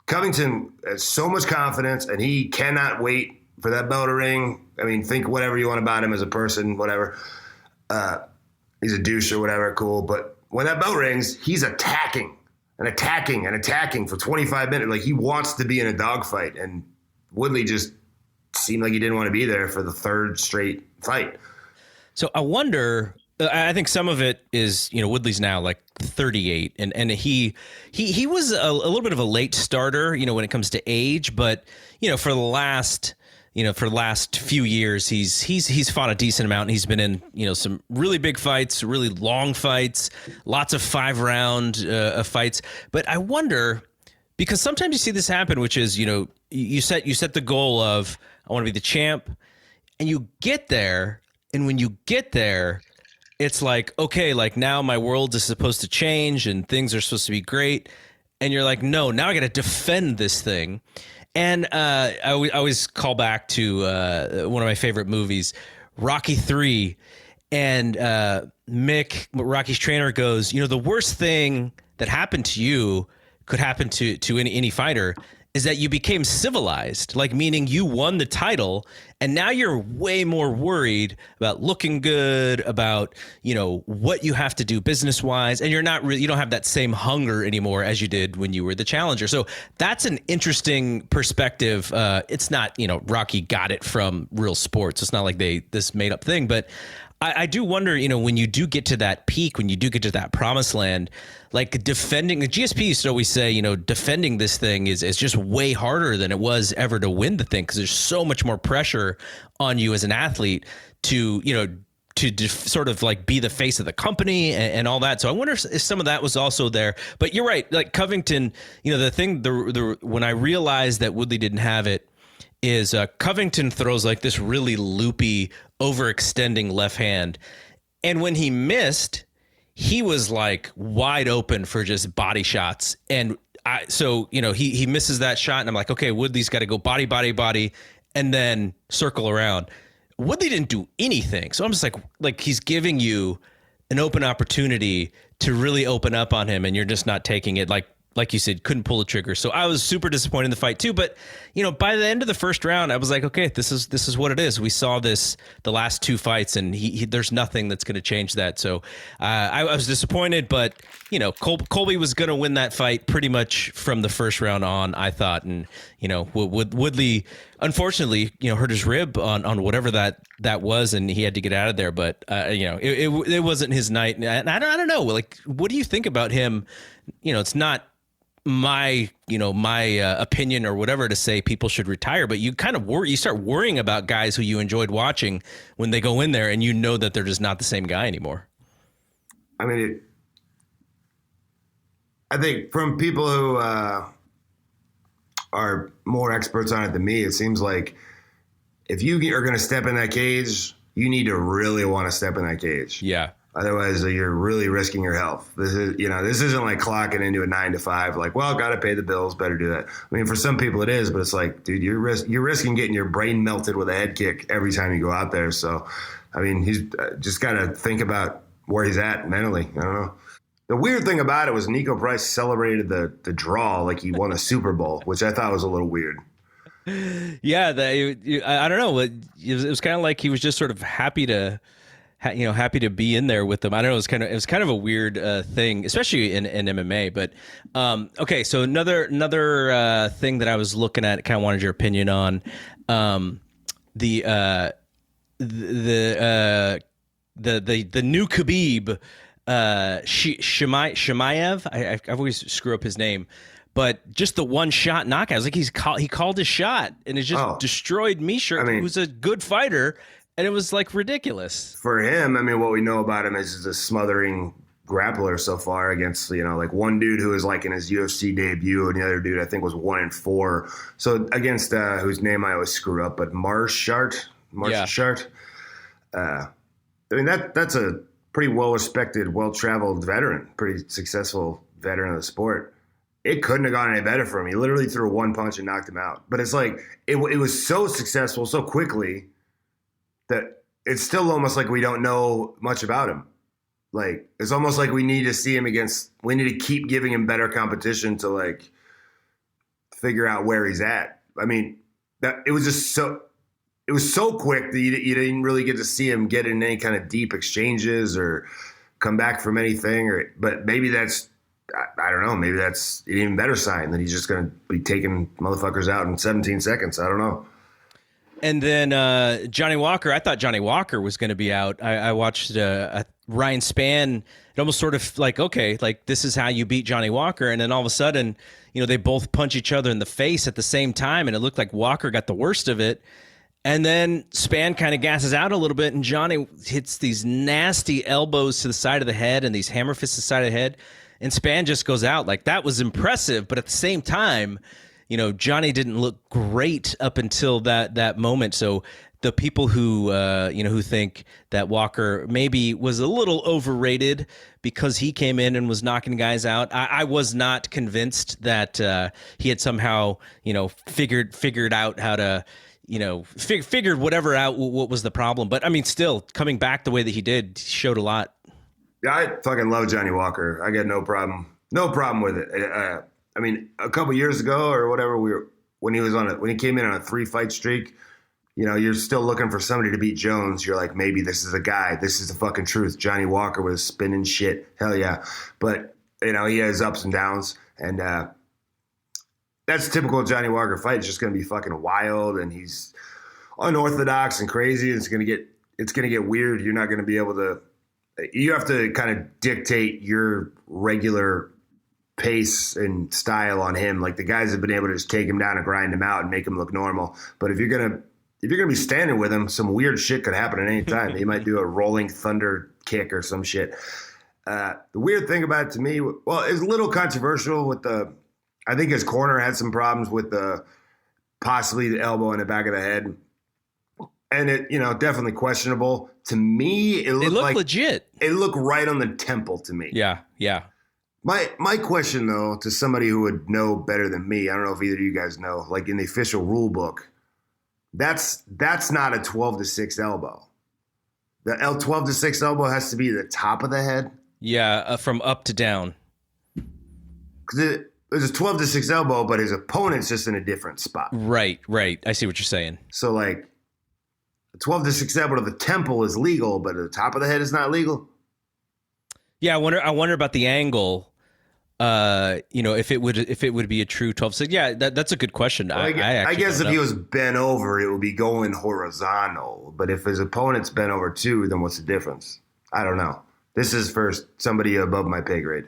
Covington has so much confidence, and he cannot wait for that bell to ring. I mean, think whatever you want about him as a person, whatever. He's a douche or whatever, cool. But when that bell rings, he's attacking for 25 minutes. Like, he wants to be in a dogfight, and Woodley just seemed like he didn't want to be there for the third straight fight. So I wonder, I think some of it is, Woodley's now like 38 and he was a little bit of a late starter, when it comes to age, but, for the last few years, he's fought a decent amount, and he's been in, some really big fights, really long fights, lots of 5-round fights. But I wonder, because sometimes you see this happen, which is, you set the goal of, I want to be the champ, and you get there. And when you get there, it's like, okay, like now my world is supposed to change and things are supposed to be great. And you're like, no, now I got to defend this thing. And I always call back to one of my favorite movies, Rocky III. And Mick, Rocky's trainer, goes, the worst thing that happened to you could happen to any fighter is that you became civilized, like meaning you won the title, and now you're way more worried about looking good, about, what you have to do business-wise, and you don't have that same hunger anymore as you did when you were the challenger. So that's an interesting perspective. It's not, Rocky got it from real sports. It's not like this made up thing, but I do wonder, when you do get to that peak, when you do get to that promised land, like defending, the GSP used to always say, defending this thing is just way harder than it was ever to win the thing, because there's so much more pressure on you as an athlete to sort of like be the face of the company and all that. So I wonder if some of that was also there. But you're right, like Covington, when I realized that Woodley didn't have it, is Covington throws like this really loopy, overextending left hand. And when he missed, he was like wide open for just body shots. And he misses that shot, and I'm like, okay, Woodley's got to go body, body, body, and then circle around. Woodley didn't do anything. So I'm just like he's giving you an open opportunity to really open up on him, and you're just not taking it. Like you said, couldn't pull the trigger. So I was super disappointed in the fight too. But by the end of the first round, I was like, okay, this is what it is. We saw this the last two fights, and there's nothing that's going to change that. So I was disappointed, but Colby was going to win that fight pretty much from the first round on, I thought. And Woodley, unfortunately, hurt his rib on whatever that was, and he had to get out of there. But it wasn't his night. And I don't know. Like, what do you think about him? It's not my opinion or whatever to say people should retire, but you kind of you start worrying about guys who you enjoyed watching when they go in there and that they're just not the same guy anymore. I mean, I think from people who are more experts on it than me, it seems like if you are going to step in that cage, you need to really want to step in that cage. Yeah. Otherwise, you're really risking your health. This isn't like clocking into a 9 to 5. Like, well, got to pay the bills, better do that. I mean, for some people it is, but it's like, dude, you're risking getting your brain melted with a head kick every time you go out there. So, I mean, he's just got to think about where he's at mentally. I don't know. The weird thing about it was Nico Price celebrated the draw like he won a Super Bowl, which I thought was a little weird. Yeah, I don't know. It was kind of like he was just sort of happy to be in there with them. I don't know. It was kind of a weird thing, especially in MMA. But okay, so another thing that I was looking at, kind of wanted your opinion on, the new Khabib, Shemaev. I always screw up his name. But just the one shot knockout, I was like, he called his shot, and it just destroyed Misha, who's a good fighter. And it was like ridiculous for him. I mean, what we know about him is a smothering grappler so far against, like one dude who was like in his UFC debut, and the other dude I think was 1-4. So against whose name I always screw up, but Marshart. I mean, that's a pretty well-respected, well-traveled veteran, pretty successful veteran of the sport. It couldn't have gone any better for him. He literally threw one punch and knocked him out. But it's like it was so successful so quickly that it's still almost like we don't know much about him. Like, it's almost like we need to see him we need to keep giving him better competition to like figure out where he's at. I mean, it was so quick that you didn't really get to see him get in any kind of deep exchanges or come back from anything. But maybe that's, I don't know, maybe that's an even better sign that he's just going to be taking motherfuckers out in 17 seconds. I don't know. And then Johnny Walker, I thought Johnny Walker was going to be out. I watched Ryan Spann. It almost sort of like, okay, like this is how you beat Johnny Walker. And then all of a sudden, they both punch each other in the face at the same time. And it looked like Walker got the worst of it. And then Spann kind of gasses out a little bit. And Johnny hits these nasty elbows to the side of the head and these hammer fists to the side of the head. And Spann just goes out. Like, that was impressive. But at the same time, Johnny didn't look great up until that moment. So the people who think that Walker maybe was a little overrated because he came in and was knocking guys out, I was not convinced that he had somehow figured out how to figured whatever out what was the problem. But I mean, still coming back the way that he did showed a lot. Yeah, I fucking love Johnny Walker. I got no problem with it. I mean, a couple years ago or whatever, when he came in on a 3-fight streak, you're still looking for somebody to beat Jones. You're like, maybe this is a guy. This is the fucking truth. Johnny Walker was spinning shit. Hell yeah. But, he has ups and downs. And that's a typical Johnny Walker fight. It's just going to be fucking wild. And he's unorthodox and crazy. It's going to get weird. You're not going to be able to – you have to kind of dictate your regular – pace and style on him. Like, the guys have been able to just take him down and grind him out and make him look normal. But if you're gonna be standing with him, some weird shit could happen at any time. He might do a rolling thunder kick or some shit. The weird thing about it to me, well, it's a little controversial with I think his corner had some problems with possibly the elbow in the back of the head. And it, definitely questionable. To me, it looked like legit. it looked right on the temple to me. Yeah. Yeah. My question, though, to somebody who would know better than me, I don't know if either of you guys know, like in the official rule book, that's not a 12-6 elbow. The 12-6 elbow has to be the top of the head. Yeah, from up to down. Because there's a 12-6 elbow, but his opponent's just in a different spot. Right. I see what you're saying. So, like, a 12-6 elbow to the temple is legal, but at the top of the head is not legal. Yeah, I wonder about the angle. If it would be a true 12-6. Yeah, that's a good question. Well, I guess if he was bent over, it would be going horizontal. But if his opponent's bent over too, then what's the difference? I don't know. This is for somebody above my pay grade.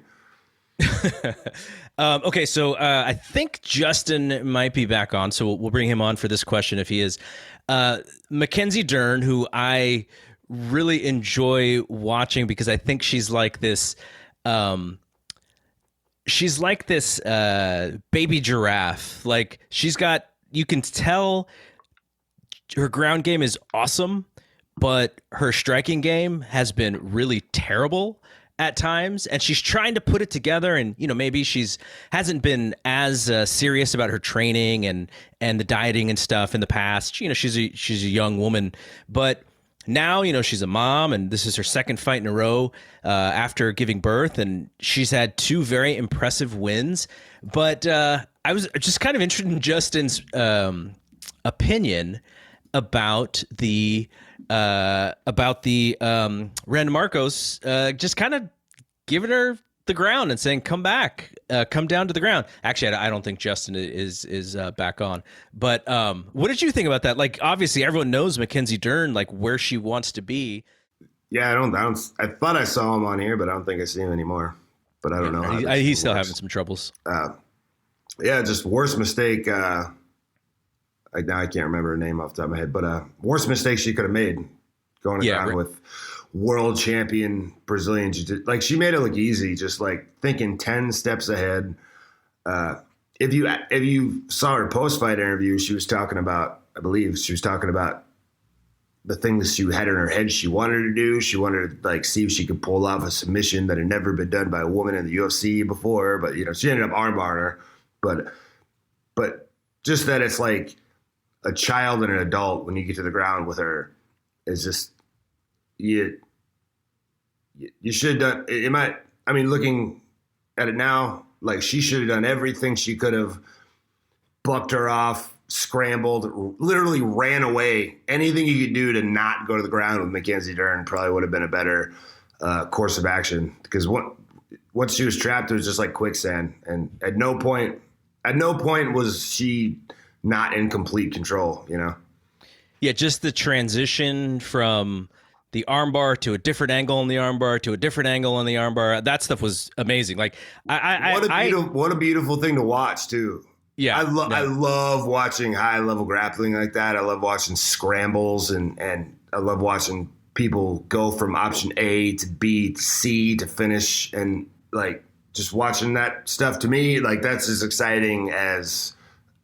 Okay, so I think Justin might be back on, so we'll bring him on for this question if he is. Mackenzie Dern, who I really enjoy watching because I think she's like this. She's like this baby giraffe. Like you can tell her ground game is awesome, but her striking game has been really terrible at times. And she's trying to put it together. And, maybe hasn't been as serious about her training and the dieting and stuff in the past. She's a young woman, but now, she's a mom, and this is her second fight in a row after giving birth, and she's had 2 very impressive wins. But I was just kind of interested in Justin's opinion about the Ren Marcos just kind of giving her the ground and saying, come back, come down to the ground. Actually, I don't think Justin is back on. But what did you think about that? Like, obviously, everyone knows Mackenzie Dern, like where she wants to be. Yeah, I thought I saw him on here, but I don't think I see him anymore. But I don't know. He's still having some troubles. Yeah, just worst mistake. Now I can't remember her name off the top of my head, but worst mistake she could have made going around with world champion Brazilian jiu-jitsu. Like, she made it look easy, just like thinking 10 steps ahead. If you saw her post-fight interview, she was talking about the things she had in her head she wanted to do. She wanted to see if she could pull off a submission that had never been done by a woman in the UFC before, but she ended up armbarring her. But just that it's like a child and an adult when you get to the ground with her is just you should have done. Looking at it now, like, she should have done everything she could have, bucked her off, scrambled, literally ran away. Anything you could do to not go to the ground with Mackenzie Dern probably would have been a better course of action, because once she was trapped, it was just like quicksand, and at no point was she not in complete control. Yeah, just the transition from the armbar to a different angle on the armbar to a different angle on the armbar. That stuff was amazing. Like, what a beautiful thing to watch too. Yeah, I love watching high level grappling like that. I love watching scrambles, and I love watching people go from option A to B to C to finish, and like just watching that stuff, to me, like, that's as exciting as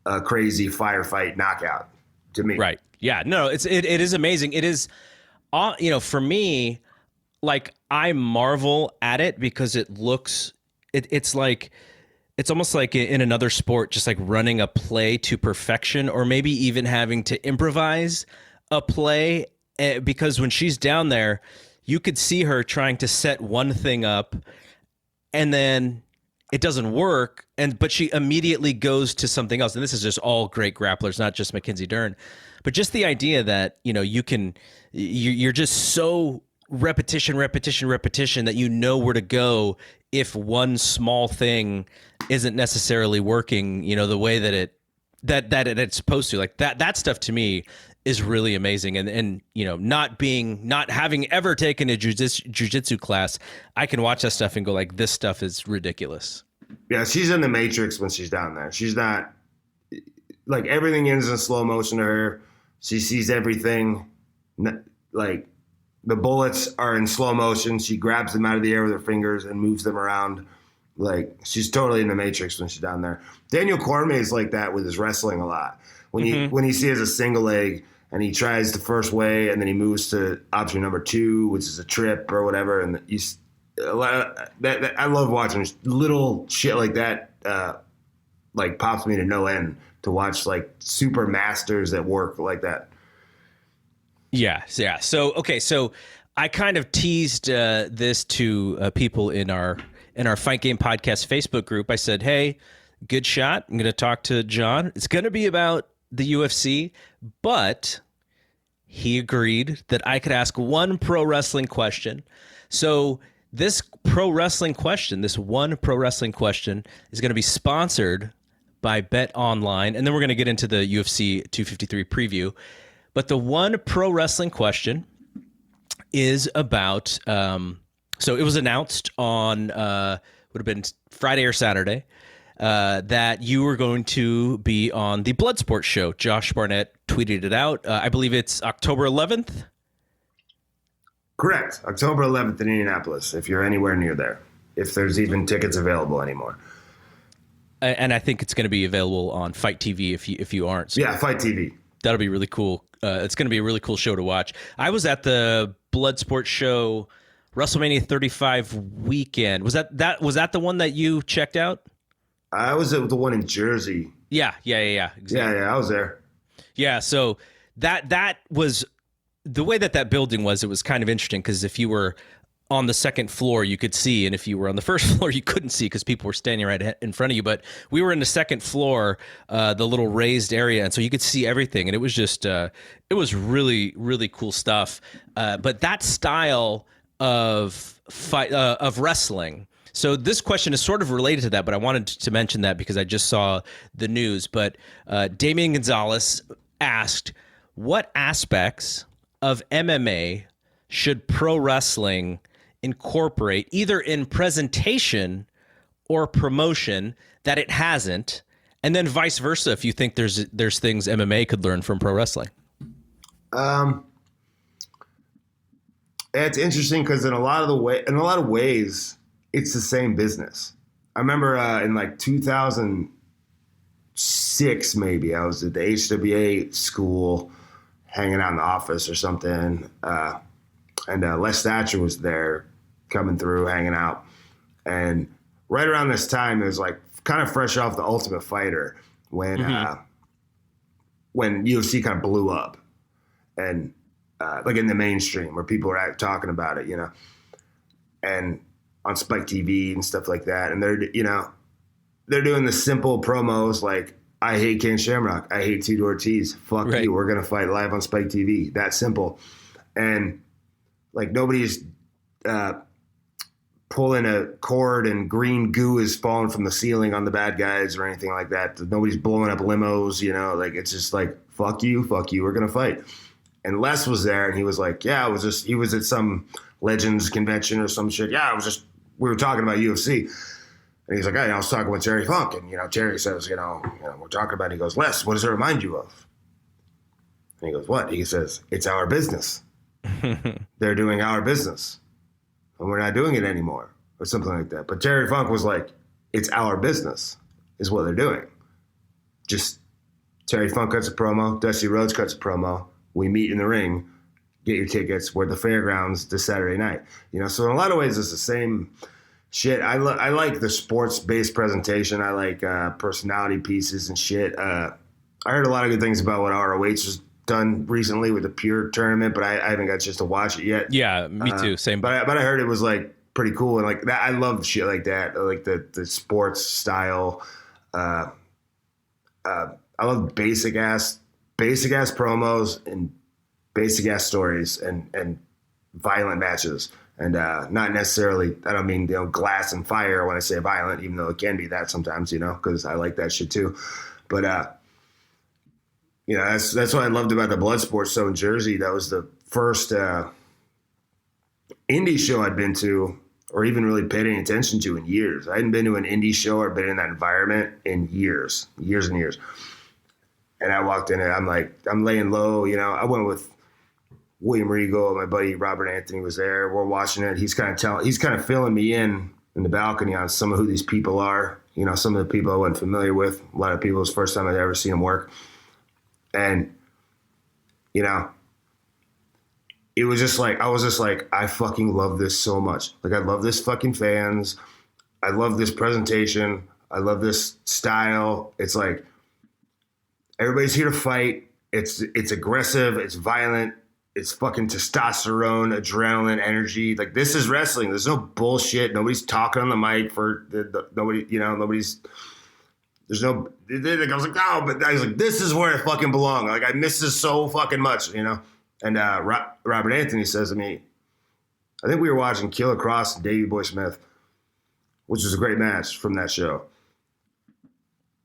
a crazy firefight knockout to me. Right. Yeah. No, it is amazing. It is. For me, like, I marvel at it because it looks, it's almost like in another sport, just like running a play to perfection, or maybe even having to improvise a play, because when she's down there, you could see her trying to set one thing up and then it doesn't work, but she immediately goes to something else. And this is just all great grapplers, not just Mackenzie Dern. But just the idea that, you're just so repetition that you know where to go if one small thing isn't necessarily working, the way that it's supposed to. Like, that stuff to me is really amazing. And not having ever taken a jiu-jitsu class, I can watch that stuff and go like, this stuff is ridiculous. Yeah, she's in the Matrix when she's down there. She's not, like, everything is in slow motion to her. She sees everything. Like, the bullets are in slow motion. She grabs them out of the air with her fingers and moves them around. Like, she's totally in the Matrix when she's down there. Daniel Cormier is like that with his wrestling a lot. When you see as a single leg and he tries the first way, and then he moves to option number 2, which is a trip or whatever. And I love watching little shit like that. Like pops me to no end to watch like super masters at work like that. Yeah. So I kind of teased this to people in our Fight Game Podcast Facebook group. I said, hey, good shot. I'm going to talk to Jon. It's going to be about the UFC, but he agreed that I could ask one pro wrestling question. So this one pro wrestling question is going to be sponsored by Bet Online, and then we're going to get into the UFC 253 preview. But the one pro wrestling question is about, so it was announced on, would have been Friday or Saturday, that you were going to be on the Bloodsport show. Josh Barnett tweeted it out. I believe it's October 11th. Correct. October 11th in Indianapolis, if you're anywhere near there, if there's even tickets available anymore. And I think it's going to be available on Fight TV if you aren't. So yeah, Fight TV. That'll be really cool. It's going to be a really cool show to watch. I was at the Bloodsport show WrestleMania 35 weekend. Was that the one that you checked out? I was at the one in Jersey. Yeah. Exactly. Yeah, I was there. Yeah, so that was the way that building was. It was kind of interesting because if you were on the second floor, you could see, and if you were on the first floor, you couldn't see because people were standing right in front of you. But we were in the second floor, the little raised area, and so you could see everything, and it was just it was really, really cool stuff. But that style of fight of wrestling. So this question is sort of related to that, but I wanted to mention that because I just saw the news. But Damian Gonzalez asked, what aspects of MMA should pro wrestling incorporate either in presentation or promotion that it hasn't, and then vice versa if you think there's things MMA could learn from pro wrestling? It's interesting because in a lot of ways it's the same business. I remember in like 2006 maybe I was at the HWA school hanging out in the office or something, and Les Thatcher was there coming through, hanging out. And right around this time, it was like kind of fresh off the Ultimate Fighter when UFC kind of blew up, and like in the mainstream where people were talking about it, and on Spike TV and stuff like that. And they're doing the simple promos like, I hate Ken Shamrock, I hate Tito Ortiz, fuck right. You, we're going to fight live on Spike TV. That simple. And like nobody's pulling a cord and green goo is falling from the ceiling on the bad guys or anything like that. Nobody's blowing up limos, like it's just like, fuck you, we're going to fight. And Les was there and he was like, yeah, he was at some Legends convention or some shit. Yeah, we were talking about UFC. And he's like, hey, I was talking with Terry Funk. And, Terry says, we're talking about it. He goes, Les, what does it remind you of? And he goes, what? He says, it's our business. They're doing our business. And we're not doing it anymore. Or something like that. But Terry Funk was like, it's our business is what they're doing. Just Terry Funk cuts a promo. Dusty Rhodes cuts a promo. We meet in the ring. Get your tickets. We're at the fairgrounds this Saturday night. So in a lot of ways, it's the same shit. I like the sports-based presentation. I like personality pieces and shit. I heard a lot of good things about what ROH has done recently with the Pure tournament, but I haven't got a chance to watch it yet. Yeah, me too. Same. But I heard it was like pretty cool and like that. I love shit like that. I like the sports style. I love basic ass promos and basic ass stories and violent matches. And not necessarily, I don't mean glass and fire when I say violent, even though it can be that sometimes, because I like that shit too. But that's what I loved about the Bloodsport show in Jersey. That was the first indie show I'd been to, or even really paid any attention to in years. I hadn't been to an indie show or been in that environment in years and years. And I walked in and I'm like, I'm laying low. I went with William Regal, my buddy Robert Anthony was there. We're watching it. He's kind of filling me in the balcony on some of who these people are. Some of the people I wasn't familiar with. A lot of people, it's the first time I'd ever seen them work. And you know, it was just like, I was just like, I fucking love this so much. Like, I love this fucking fans. I love this presentation. I love this style. It's like, everybody's here to fight. It's aggressive. It's violent. It's fucking testosterone, adrenaline, energy. Like, this is wrestling. There's no bullshit. Nobody's talking on the mic for nobody. You know, nobody's. There's no. I was like, no, but I was like, this is where I fucking belong. Like, I miss this so fucking much, you know. And Robert Anthony says to me, I think we were watching Killer Cross and Davey Boy Smith, which was a great match from that show.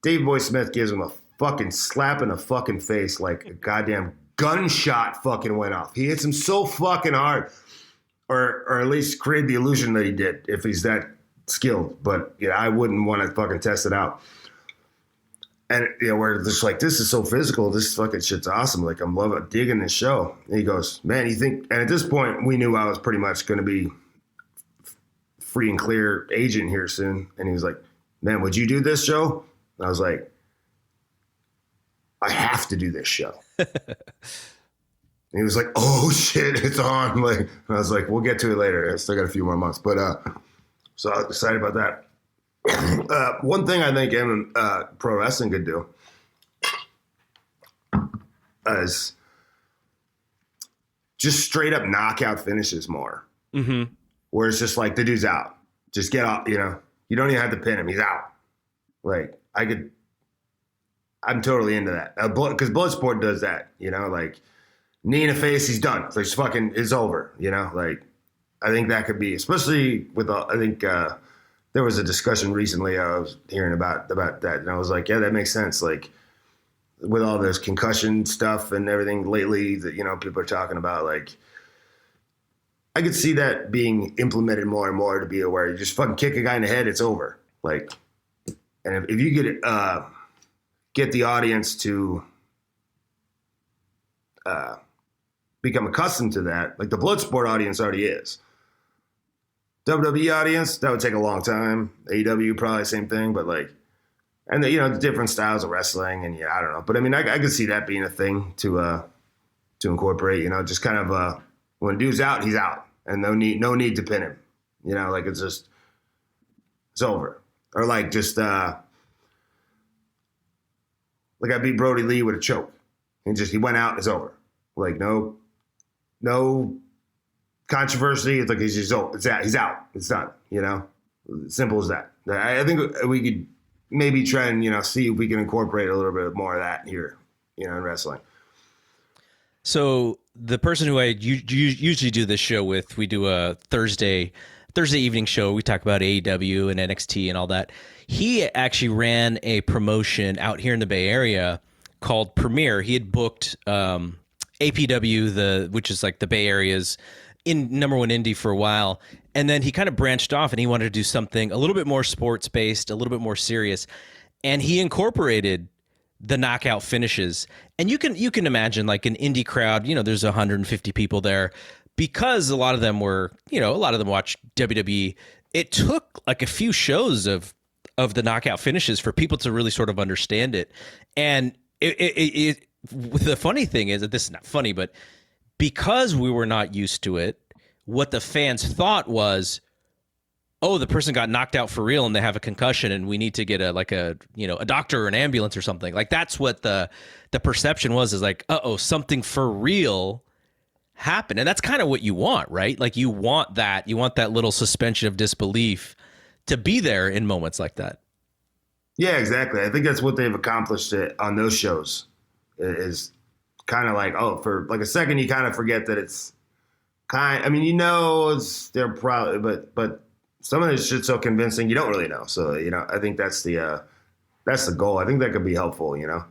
Davey Boy Smith gives him a fucking slap in the fucking face, like a goddamn gunshot fucking went off. He hits him so fucking hard, or at least create the illusion that he did if he's that skilled. But yeah, I wouldn't want to fucking test it out. And you know, we're just like, this is so physical. This fucking shit's awesome. Like, I'm digging this show. And he goes, man, you think? And at this point, we knew I was pretty much going to be free and clear agent here soon. And he was like, man, would you do this show? And I was like, I have to do this show. And he was like, oh shit, it's on. Like, and I was like, we'll get to it later. I still got a few more months. But so I was excited about that. One thing I think pro wrestling could do is just straight up knockout finishes more. Mm-hmm. Where it's just like, the dude's out. Just get out, you know. You don't even have to pin him. He's out. Like, I'm totally into that. Because Bloodsport does that, you know, like, knee in the face, he's done. It's like, it's over, you know? Like, I think that could be, especially with, I think there was a discussion recently I was hearing about that, and I was like, yeah, that makes sense. Like, with all this concussion stuff and everything lately that, you know, people are talking about, like, I could see that being implemented more and more to be aware. You just fucking kick a guy in the head, it's over. Like, and if you get the audience to become accustomed to that, like the Bloodsport audience already is. WWE audience, that would take a long time. AEW, probably same thing, but like, and the, you know, the different styles of wrestling, and yeah, I don't know. But I mean, I could see that being a thing to incorporate, you know, just kind of when dude's out, he's out, and no need to pin him. You know, like, it's over. Or like, just like, I beat Brody Lee with a choke. And he went out and it's over. Like, no controversy. It's like, he's out. It's done, you know? Simple as that. I think we could maybe try and, you know, see if we can incorporate a little bit more of that here, you know, in wrestling. So the person who I usually do this show with, we do a Thursday evening show. We talk about AEW and NXT and all that. He actually ran a promotion out here in the Bay Area called Premiere. He had booked APW, which is like the Bay Area's number one indie for a while. And then he kind of branched off and he wanted to do something a little bit more sports based, a little bit more serious. And he incorporated the knockout finishes. And you can imagine, like, an indie crowd, you know, there's 150 people there. Because a lot of them watch WWE, it took like a few shows of the knockout finishes for people to really sort of understand it. And the funny thing is that this is not funny, but because we were not used to it, what the fans thought was, oh, the person got knocked out for real and they have a concussion and we need to get a doctor or an ambulance or something. Like, that's what the perception was, is like, something for real happen. And that's kind of what you want, right? Like, you want that little suspension of disbelief to be there in moments like that. Yeah, exactly. I think that's what they've accomplished on those shows, is kind of like, for like a second you kind of forget that it's they're probably, but some of this shit's so convincing you don't really know. So, you know, I think that's the goal. I think that could be helpful, you know.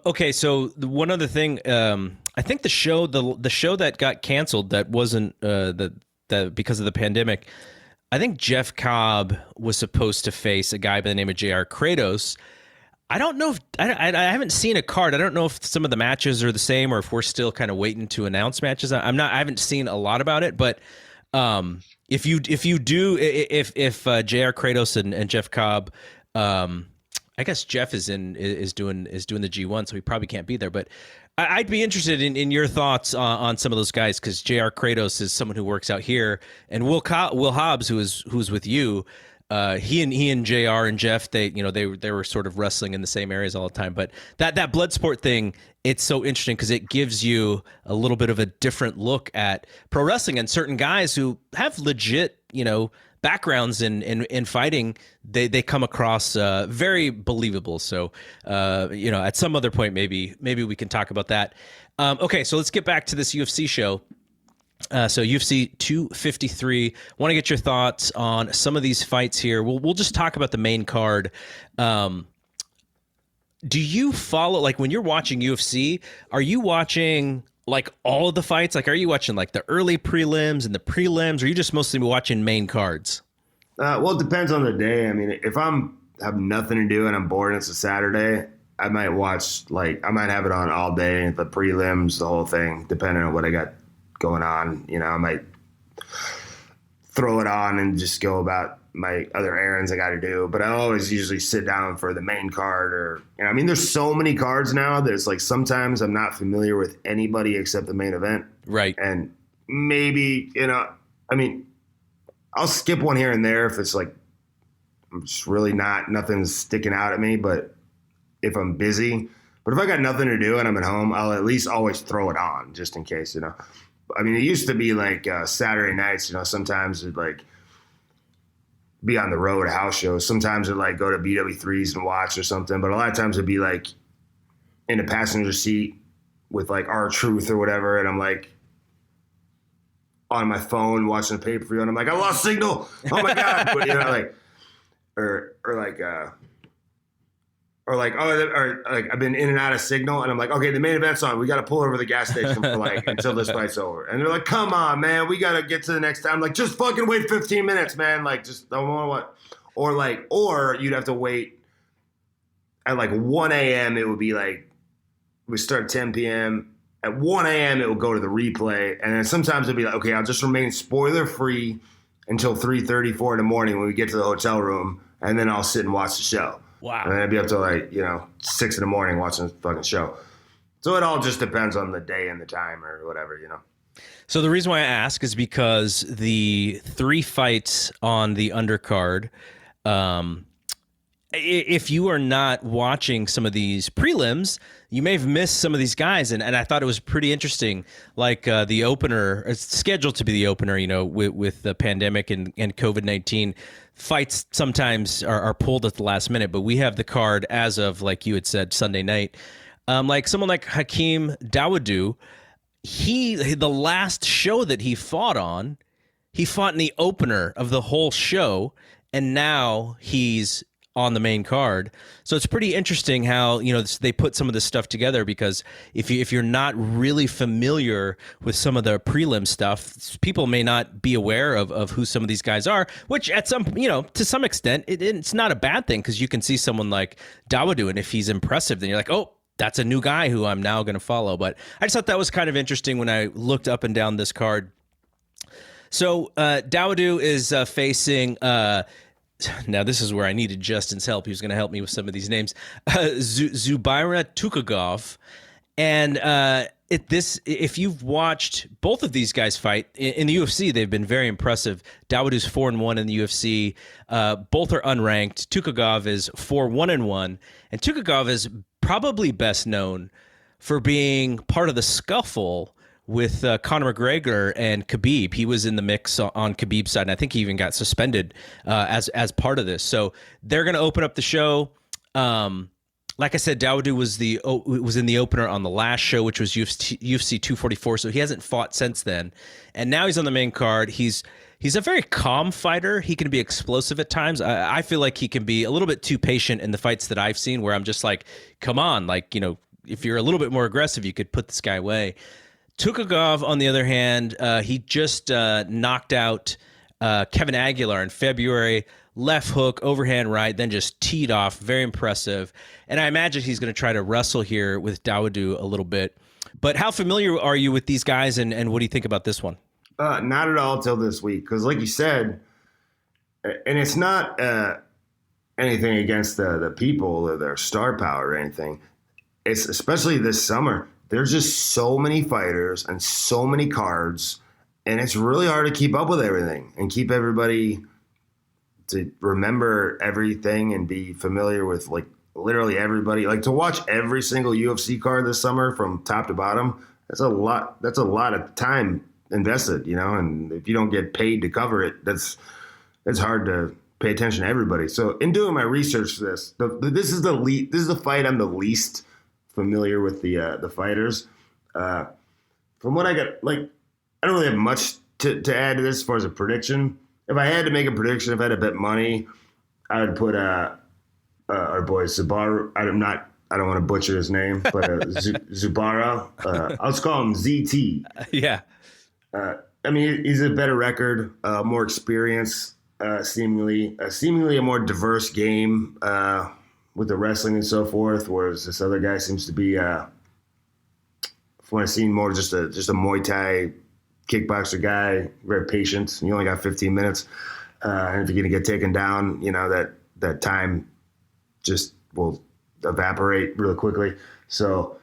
Okay, so one other thing, I think the show that got canceled, that wasn't that because of the pandemic, I think Jeff Cobb was supposed to face a guy by the name of JR Kratos. I don't know if I haven't seen a card. I don't know if some of the matches are the same or if we're still kind of waiting to announce matches. I haven't seen a lot about it, but if JR Kratos and Jeff Cobb I guess Jeff is doing the G1, so he probably can't be there. But I'd be interested in your thoughts on some of those guys, because J.R. Kratos is someone who works out here, and Will Hobbs, who's with you. He and JR and Jeff, they were sort of wrestling in the same areas all the time. But that Bloodsport thing, it's so interesting because it gives you a little bit of a different look at pro wrestling, and certain guys who have legit, backgrounds in fighting, they come across very believable. So at some other point, maybe we can talk about that. Okay, so let's get back to this UFC show. So UFC 253, want to get your thoughts on some of these fights here. We'll just talk about the main card. Do you follow, like, when you're watching UFC, are you watching like all of the fights? Like, are you watching like the early prelims and the prelims, or are you just mostly watching main cards? Well, it depends on the day. I mean, if have nothing to do and I'm bored and it's a Saturday, I might I might have it on all day, the prelims, the whole thing, depending on what I got going on. I might throw it on and just go about my other errands I got to do. But I always usually sit down for the main card, there's so many cards now. There's like, sometimes I'm not familiar with anybody except the main event. Right. And maybe, I'll skip one here and there if it's like, I'm just really nothing's sticking out at me. But if I'm busy, but if I got nothing to do and I'm at home, I'll at least always throw it on just in case, I mean, it used to be like Saturday nights, sometimes it'd like be on the road, house shows. Sometimes it'd like go to BW3s and watch or something. But a lot of times it'd be like in a passenger seat with like R-Truth or whatever. And I'm like on my phone watching the pay-per-view and I'm like, I lost signal. Oh my God. But, Or I've been in and out of signal, and I'm like, okay, the main event's on. We got to pull over the gas station for until this fight's over. And they're like, come on, man, we got to get to the next time. I'm like, just fucking wait 15 minutes, man. Like, just don't know what. Or you'd have to wait at like 1 a.m. It would be like, we start at 10 p.m. At 1 a.m. it would go to the replay, and then sometimes it'd be like, okay, I'll just remain spoiler free until 3:34 in the morning when we get to the hotel room, and then I'll sit and watch the show. Wow. And then I'd be up till 6 in the morning watching the fucking show. So it all just depends on the day and the time or whatever, So the reason why I ask is because the 3 fights on the undercard, if you are not watching some of these prelims, you may have missed some of these guys. And I thought it was pretty interesting. Like the opener, it's scheduled to be the opener, with the pandemic and COVID-19. Fights sometimes are pulled at the last minute, but we have the card as of, like you had said, Sunday night. Like someone like Hakeem Dawodu, the last show that he fought in the opener of the whole show, and now he's on the main card. So it's pretty interesting how, they put some of this stuff together, because if you're not really familiar with some of the prelim stuff, people may not be aware of who some of these guys are, which at some, to some extent, it's not a bad thing, because you can see someone like Dawodu, and if he's impressive, then you're like, oh, that's a new guy who I'm now going to follow. But I just thought that was kind of interesting when I looked up and down this card. So Dawodu is facing... now this is where I needed Justin's help. He was going to help me with some of these names. Zubaira Tukhugov, and if you've watched both of these guys fight in the UFC, they've been very impressive. Dawodu's 4-1 in the UFC. Both are unranked. Tukhugov is 4-1-1, and Tukhugov is probably best known for being part of the scuffle with Conor McGregor and Khabib. He was in the mix on Khabib's side, and I think he even got suspended as part of this. So they're going to open up the show. Like I said, Dawodu was in the opener on the last show, which was UFC 244. So he hasn't fought since then, and now he's on the main card. He's a very calm fighter. He can be explosive at times. I feel like he can be a little bit too patient in the fights that I've seen, where I'm just like, come on, if you're a little bit more aggressive, you could put this guy away. Tukhugov, on the other hand, he just knocked out Kevin Aguilar in February. Left hook, overhand right, then just teed off. Very impressive. And I imagine he's going to try to wrestle here with Dawodu a little bit. But how familiar are you with these guys, and what do you think about this one? Not at all till this week, because like you said, and it's not anything against the people or their star power or anything. It's especially this summer. There's just so many fighters and so many cards, and it's really hard to keep up with everything and keep everybody to remember everything and be familiar with like literally everybody. Like to watch every single UFC card this summer from top to bottom, that's a lot. That's a lot of time invested, you know. And if you don't get paid to cover it, it's hard to pay attention to everybody. So in doing my research for this, this is the fight I'm the least familiar with the fighters. From what I got, like I don't really have much to add to this as far as a prediction. If I had to make a prediction, if I had to bet money, I would put our boy Zubaru. I don't want to butcher his name, but Zubara. I'll just call him ZT. Yeah. I mean, he's a better record, more experience, seemingly a more diverse game with the wrestling and so forth. Whereas this other guy seems to be, from what I've seen, more just a Muay Thai kickboxer guy, very patient. You only got 15 minutes. And if you're going to get taken down, you know, that time just will evaporate really quickly. So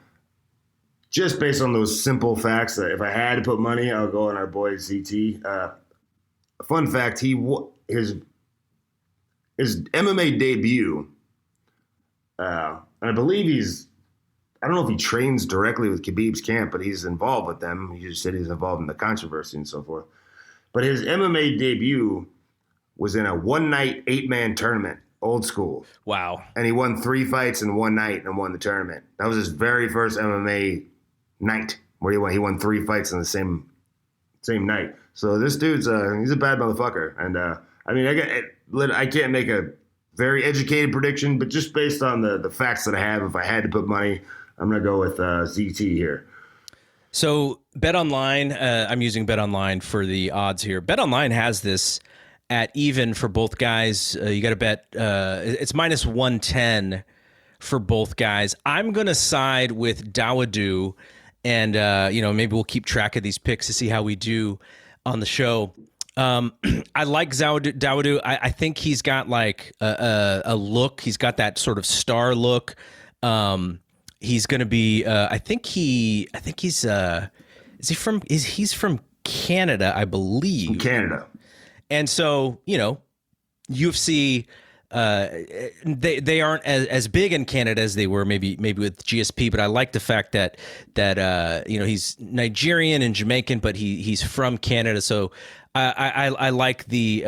just based on those simple facts, that if I had to put money, I'll go on our boy ZT. Fun fact, his MMA debut, and I believe I don't know if he trains directly with Khabib's camp, but he's involved with them. He just said he's involved in the controversy and so forth. But his MMA debut was in a one-night, 8-man tournament, old school. Wow. And he won 3 fights in one night and won the tournament. That was his very first MMA night where he won 3 fights in the same night. So this dude's he's a bad motherfucker. And I mean, I can't make a very educated prediction, but just based on the facts that I have, if I had to put money, I'm going to go with ZT here. So BetOnline, I'm using BetOnline for the odds here. BetOnline has this at even for both guys. You got to bet. It's minus 110 for both guys. I'm going to side with Dawodu, and maybe we'll keep track of these picks to see how we do on the show. I like Dawodu. I think he's got like a look. He's got that sort of star look. He's going to be. He's from Canada, I believe. From Canada. And so, UFC, they aren't as big in Canada as they were maybe with GSP, but I like the fact that he's Nigerian and Jamaican, but he's from Canada. So I like the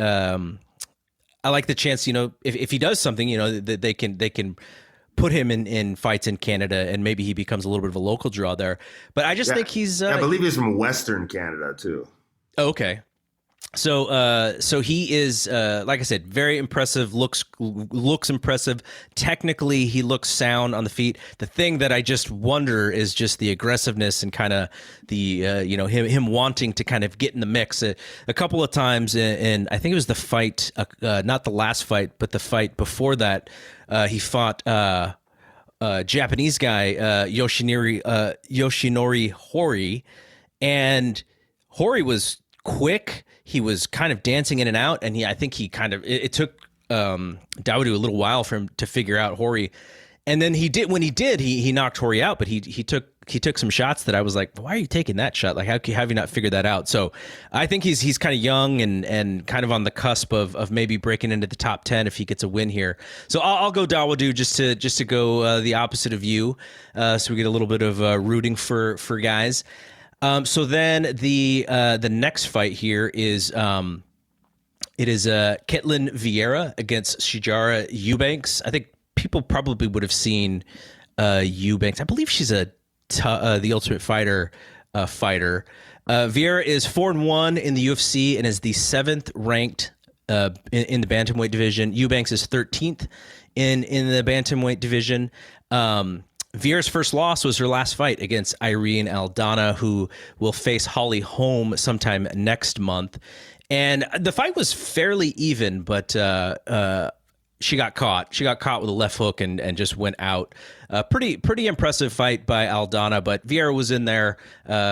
chance, if he does something, that they can put him in fights in Canada, and maybe he becomes a little bit of a local draw there. But I just think he's I believe he's from Western Canada too. Okay. So he is, like I said, very impressive, looks impressive. Technically, he looks sound on the feet. The thing that I just wonder is just the aggressiveness and kind of the, him wanting to kind of get in the mix a couple of times. And I think it was the fight, not the last fight, but the fight before that, he fought Japanese guy, Yoshinori Hori, and Hori was quick. He was kind of dancing in and out, and it took Dawodu a little while for him to figure out Hori. And then he knocked Hori out, but he took some shots that I was like, why are you taking that shot? Like, how have you not figured that out? So I think he's kind of young and kind of on the cusp of maybe breaking into the top 10 if he gets a win here. So I'll go Dawodu just to go the opposite of you, so we get a little bit of rooting for guys. So then the next fight here is Ketlin Vieira against Shijara Eubanks. I think people probably would have seen Eubanks. I believe she's the Ultimate Fighter fighter. Vieira is 4-1 in the UFC and is the 7th ranked in the bantamweight division. Eubanks is 13th in the bantamweight division. Vieira's first loss was her last fight against Irene Aldana, who will face Holly Holm sometime next month. And the fight was fairly even, but she got caught. She got caught with a left hook and just went out. Pretty impressive fight by Aldana, but Vieira was in there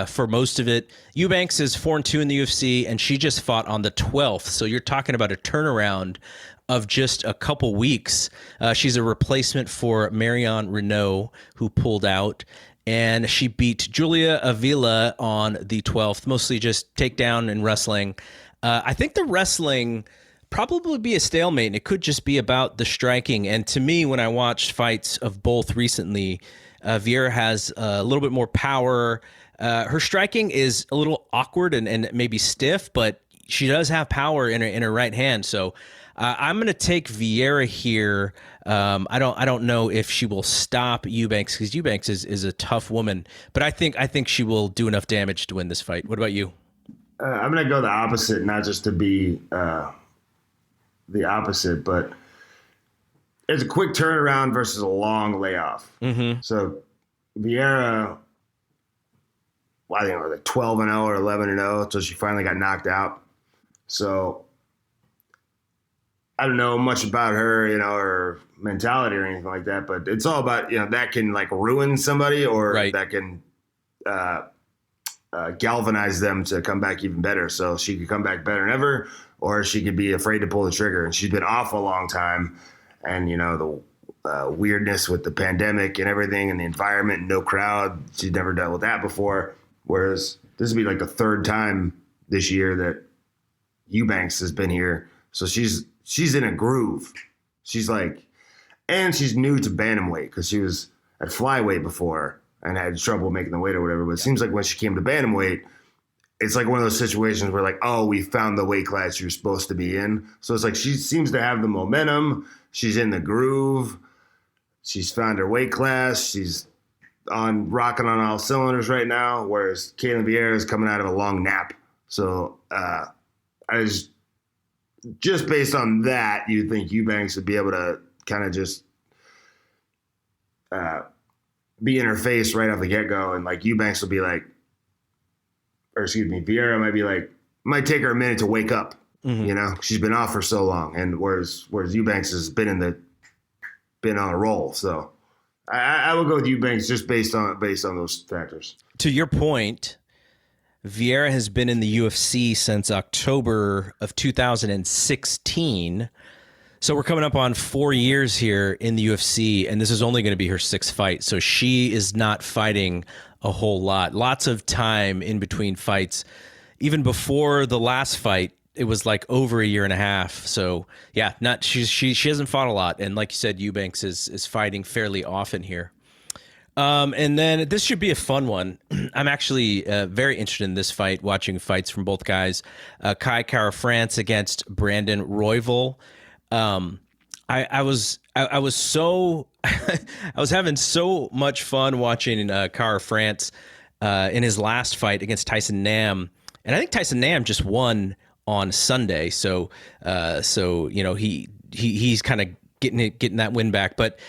for most of it. Eubanks is 4-2 in the UFC, and she just fought on the 12th. So you're talking about a turnaround of just a couple weeks. She's a replacement for Marion Renault, who pulled out. And she beat Julia Avila on the 12th, mostly just takedown and wrestling. I think the wrestling probably be a stalemate, and it could just be about the striking. And to me, when I watched fights of both recently, Vieira has a little bit more power. Her striking is a little awkward and maybe stiff, but she does have power in her right hand. So I'm going to take Vieira here. I don't know if she will stop Eubanks, because Eubanks is a tough woman, but I think she will do enough damage to win this fight. What about you? I'm going to go the opposite, not just to be the opposite, but it's a quick turnaround versus a long layoff. Mm-hmm. So Vieira, I think it was like 12-0 or 11-0 until she finally got knocked out. So I don't know much about her, her mentality or anything like that, but it's all about, that can like ruin somebody, or right. that can galvanize them to come back even better. So she could come back better than ever, or she could be afraid to pull the trigger. And she's been off a long time. And, the weirdness with the pandemic and everything and the environment, no crowd, she's never dealt with that before. Whereas this would be like the third time this year that Eubanks has been here. So she's in a groove. She's she's new to bantamweight, because she was at flyweight before and had trouble making the weight or whatever. But it seems like when she came to bantamweight, it's like one of those situations where like, oh, we found the weight class you're supposed to be in. So it's like she seems to have the momentum. She's in the groove. She's found her weight class. She's rocking on all cylinders right now, whereas Ketlen Vieira is coming out of a long nap. So just based on that, you'd think Eubanks would be able to kind of just be in her face right off the get-go, and like Eubanks will be like, Vieira might take her a minute to wake up. Mm-hmm. She's been off for so long, and whereas Eubanks has been on a roll. So I will go with Eubanks just based on those factors. To your point, Vieira has been in the UFC since October of 2016. So we're coming up on 4 years here in the UFC, and this is only going to be her 6th fight. So she is not fighting a whole lot. Lots of time in between fights. Even before the last fight, it was like over a year and a half. So yeah, she hasn't fought a lot. And like you said, Eubanks is fighting fairly often here. And then this should be a fun one. I'm actually very interested in this fight, watching fights from both guys. Kai Kara-France against Brandon Royval. I was so I was having so much fun watching Kara-France in his last fight against Tyson Nam, and I think Tyson Nam just won on Sunday. So he's kind of getting that win back, but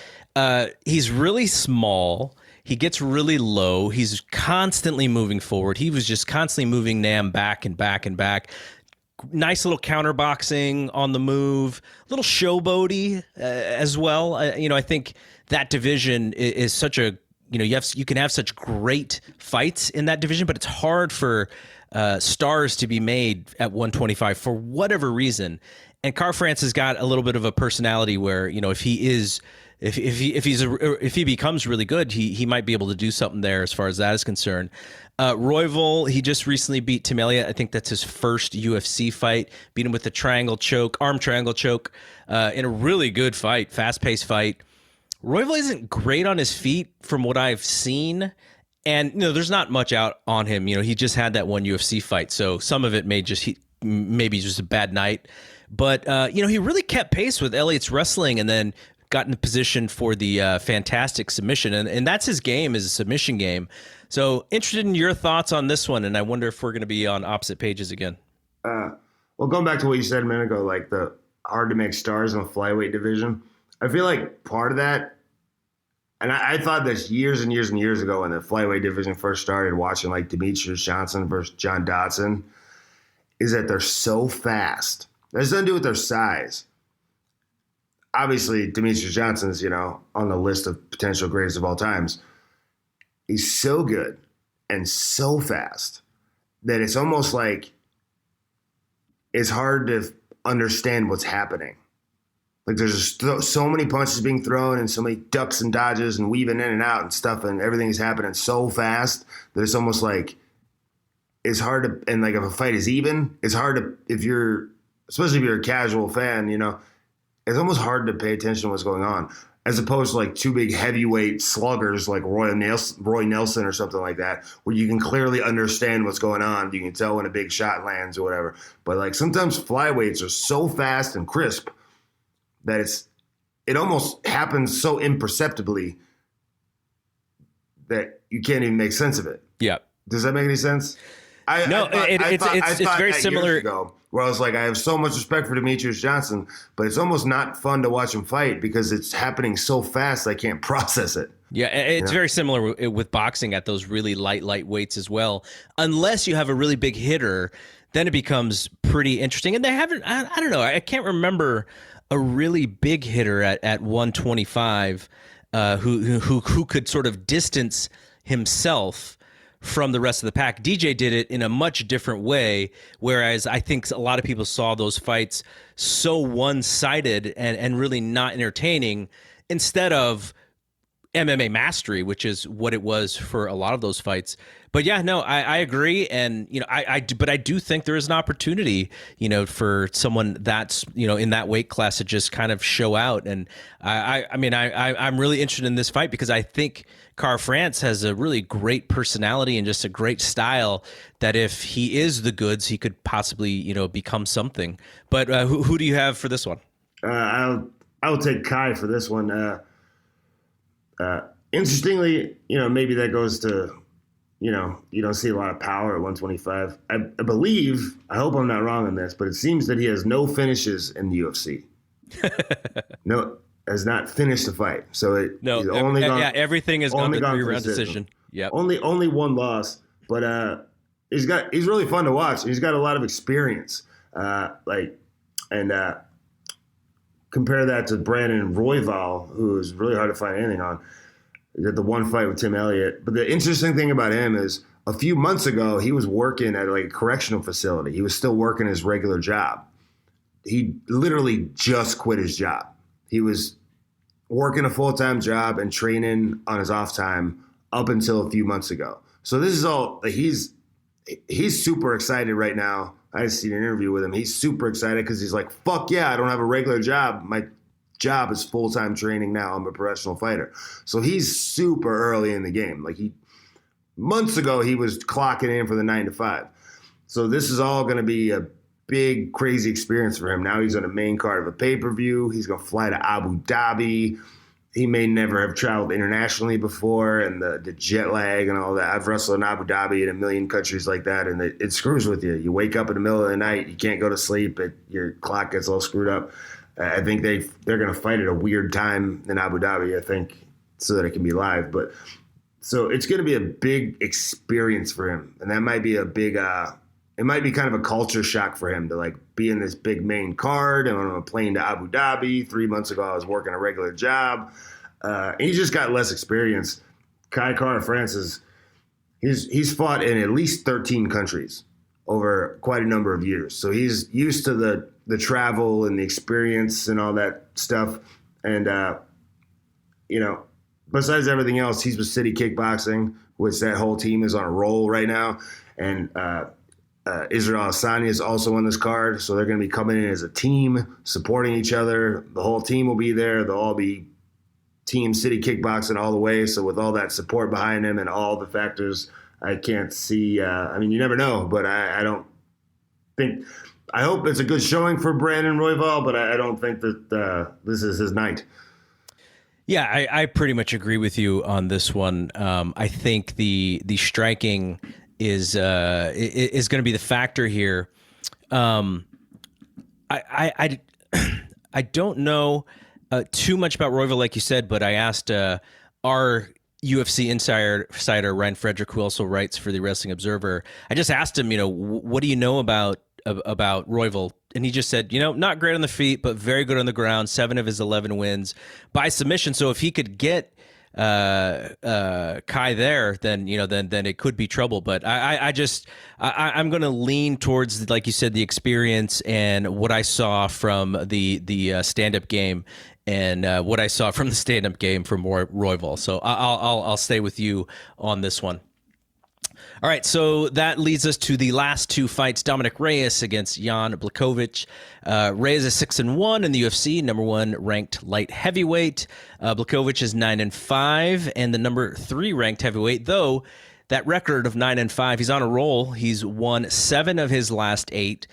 he's really small. He gets really low. He's constantly moving forward. He was just constantly moving Nam back and back and back. Nice little counterboxing on the move, a little showboaty as well. I think that division is such a, you can have such great fights in that division, but it's hard for stars to be made at 125 for whatever reason. And Kara-France has got a little bit of a personality where, if he becomes really good, he might be able to do something there as far as that is concerned. Royval, he just recently beat Tim Elliott. I think that's his first UFC fight. Beat him with the arm triangle choke, in a really good fight, fast-paced fight. Royval isn't great on his feet from what I've seen. And, there's not much out on him. He just had that one UFC fight. So some of it maybe just a bad night. But, he really kept pace with Elliott's wrestling, and then got in position for the fantastic submission. And that's his game, is a submission game. So interested in your thoughts on this one, and I wonder if we're going to be on opposite pages again. Well, going back to what you said a minute ago, like the hard to make stars in the flyweight division, I feel like part of that, and I thought this years and years and years ago when the flyweight division first started, watching like Demetrius Johnson versus John Dodson, is that they're so fast. That has nothing to do with their size. obviously Demetrius Johnson's, on the list of potential greatest of all times. He's so good and so fast that it's almost like it's hard to understand what's happening. Like there's just so many punches being thrown and so many ducks and dodges and weaving in and out and stuff, and everything is happening so fast that it's almost like it's hard to, and like if a fight is even, it's hard to, especially if you're a casual fan, it's almost hard to pay attention to what's going on, as opposed to like two big heavyweight sluggers like Roy Nelson or something like that, where you can clearly understand what's going on. You can tell when a big shot lands or whatever. But like sometimes flyweights are so fast and crisp that it almost happens so imperceptibly that you can't even make sense of it. Yeah. Does that make any sense? It's very similar. Ago, where I was like, I have so much respect for Demetrius Johnson, but it's almost not fun to watch him fight because it's happening so fast I can't process it. Yeah, it's very similar with boxing at those really light weights as well. Unless you have a really big hitter, then it becomes pretty interesting. And they haven't, I don't know, I can't remember a really big hitter at 125 who could sort of distance himself from the rest of the pack. DJ did it in a much different way, whereas I think a lot of people saw those fights so one-sided and really not entertaining, instead of MMA mastery, which is what it was for a lot of those fights. But yeah, no, I agree. And, but I do think there is an opportunity, for someone that's, in that weight class to just kind of show out. And I'm really interested in this fight because I think Car France has a really great personality and just a great style that if he is the goods, he could possibly, become something. But who do you have for this one? I'll take Kai for this one. Interestingly, maybe that goes to, you don't see a lot of power at 125. I believe, I hope I'm not wrong on this, but it seems that he has no finishes in the UFC. No, has not finished a fight. So everything is gone to 3-round decision. Yeah, only one loss, but he's really fun to watch. He's got a lot of experience. Compare that to Brandon Royval, who is really hard to find anything on. He got the one fight with Tim Elliott. But the interesting thing about him is a few months ago, he was working at like a correctional facility. He was still working his regular job. He literally just quit his job. He was working a full-time job and training on his off time up until a few months ago. So this is all, he's super excited right now. I just seen an interview with him. He's super excited because he's like, fuck yeah, I don't have a regular job. My job is full-time training now. I'm a professional fighter. So he's super early in the game. Like months ago, he was clocking in for the 9 to 5. So this is all going to be a big, crazy experience for him. Now he's on a main card of a pay-per-view. He's going to fly to Abu Dhabi. He may never have traveled internationally before, and the jet lag and all that. I've wrestled in Abu Dhabi in a million countries like that, and it screws with you. You wake up in the middle of the night, you can't go to sleep, your clock gets all screwed up. I think they're going to fight at a weird time in Abu Dhabi, I think, so that it can be live. But so it's going to be a big experience for him, and that might be a big it might be kind of a culture shock for him to like be in this big main card and on a plane to Abu Dhabi. 3 months ago, I was working a regular job. And he just got less experience. Kai Car France he's fought in at least 13 countries over quite a number of years. So he's used to the travel and the experience and all that stuff. And, besides everything else, he's with City Kickboxing, which that whole team is on a roll right now. And, Israel Adesanya is also on this card, so they're going to be coming in as a team, supporting each other. The whole team will be there. They'll all be Team City Kickboxing all the way. So with all that support behind him and all the factors, I can't see. You never know, but I don't think. I hope it's a good showing for Brandon Royval, but I don't think that this is his night. Yeah, I pretty much agree with you on this one. I think the striking is going to be the factor here. I don't know too much about Royval, like you said, but I asked our UFC insider Ryan Frederick, who also writes for the Wrestling Observer. I just asked him, what do you know about Royval and he just said, not great on the feet, but very good on the ground. 7 of his 11 wins by submission. So if he could get Kai there, then then it could be trouble. But I'm going to lean towards, like you said, the experience and what I saw from the stand-up game and what I saw from the stand-up game from Royval. So I'll stay with you on this one. All right, so that leads us to the last 2 fights. Dominic Reyes against Jan Blikovich. Reyes is 6-1 in the UFC, number 1 ranked light heavyweight. Blikovich is 9-5 and the number 3 ranked heavyweight. Though that record of 9-5, he's on a roll. He's won 7 of his last 8.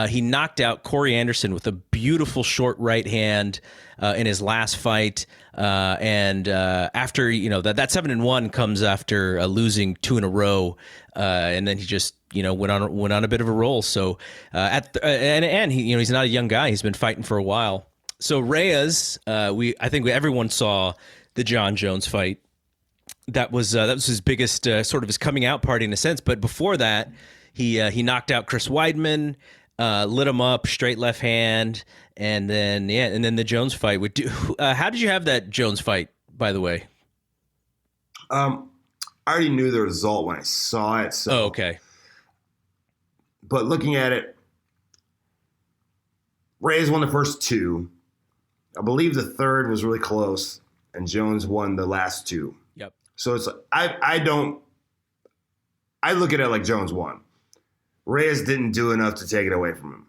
He knocked out Corey Anderson with a beautiful short right hand in his last fight. And after, that 7-1 comes after losing 2 in a row. And then he just, went on a bit of a roll. So and he, he's not a young guy. He's been fighting for a while. So Reyes, I think everyone saw the Jon Jones fight. That was his biggest sort of his coming out party in a sense. But before that, he knocked out Chris Weidman, lit him up, straight left hand, and then the Jones fight. How did you have that Jones fight, by the way? I already knew the result when I saw it. So. Oh, okay. But looking at it, Reyes won the first 2. I believe the third was really close, and Jones won the last 2. Yep. So it's I look at it like Jones won. Reyes didn't do enough to take it away from him.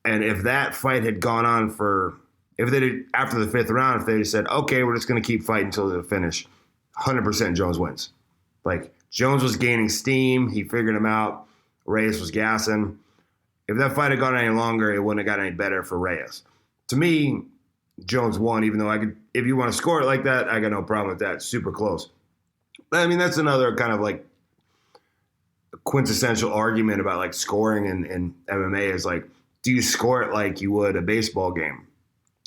And if that fight had gone on if they did after the 5th round, if they had said, okay, we're just going to keep fighting until the finish, 100% Jones wins. Like, Jones was gaining steam. He figured him out. Reyes was gassing. If that fight had gone any longer, it wouldn't have got any better for Reyes. To me, Jones won, even though if you want to score it like that, I got no problem with that. Super close. I mean, that's another kind of like quintessential argument about like scoring in MMA is like, do you score it like you would a baseball game?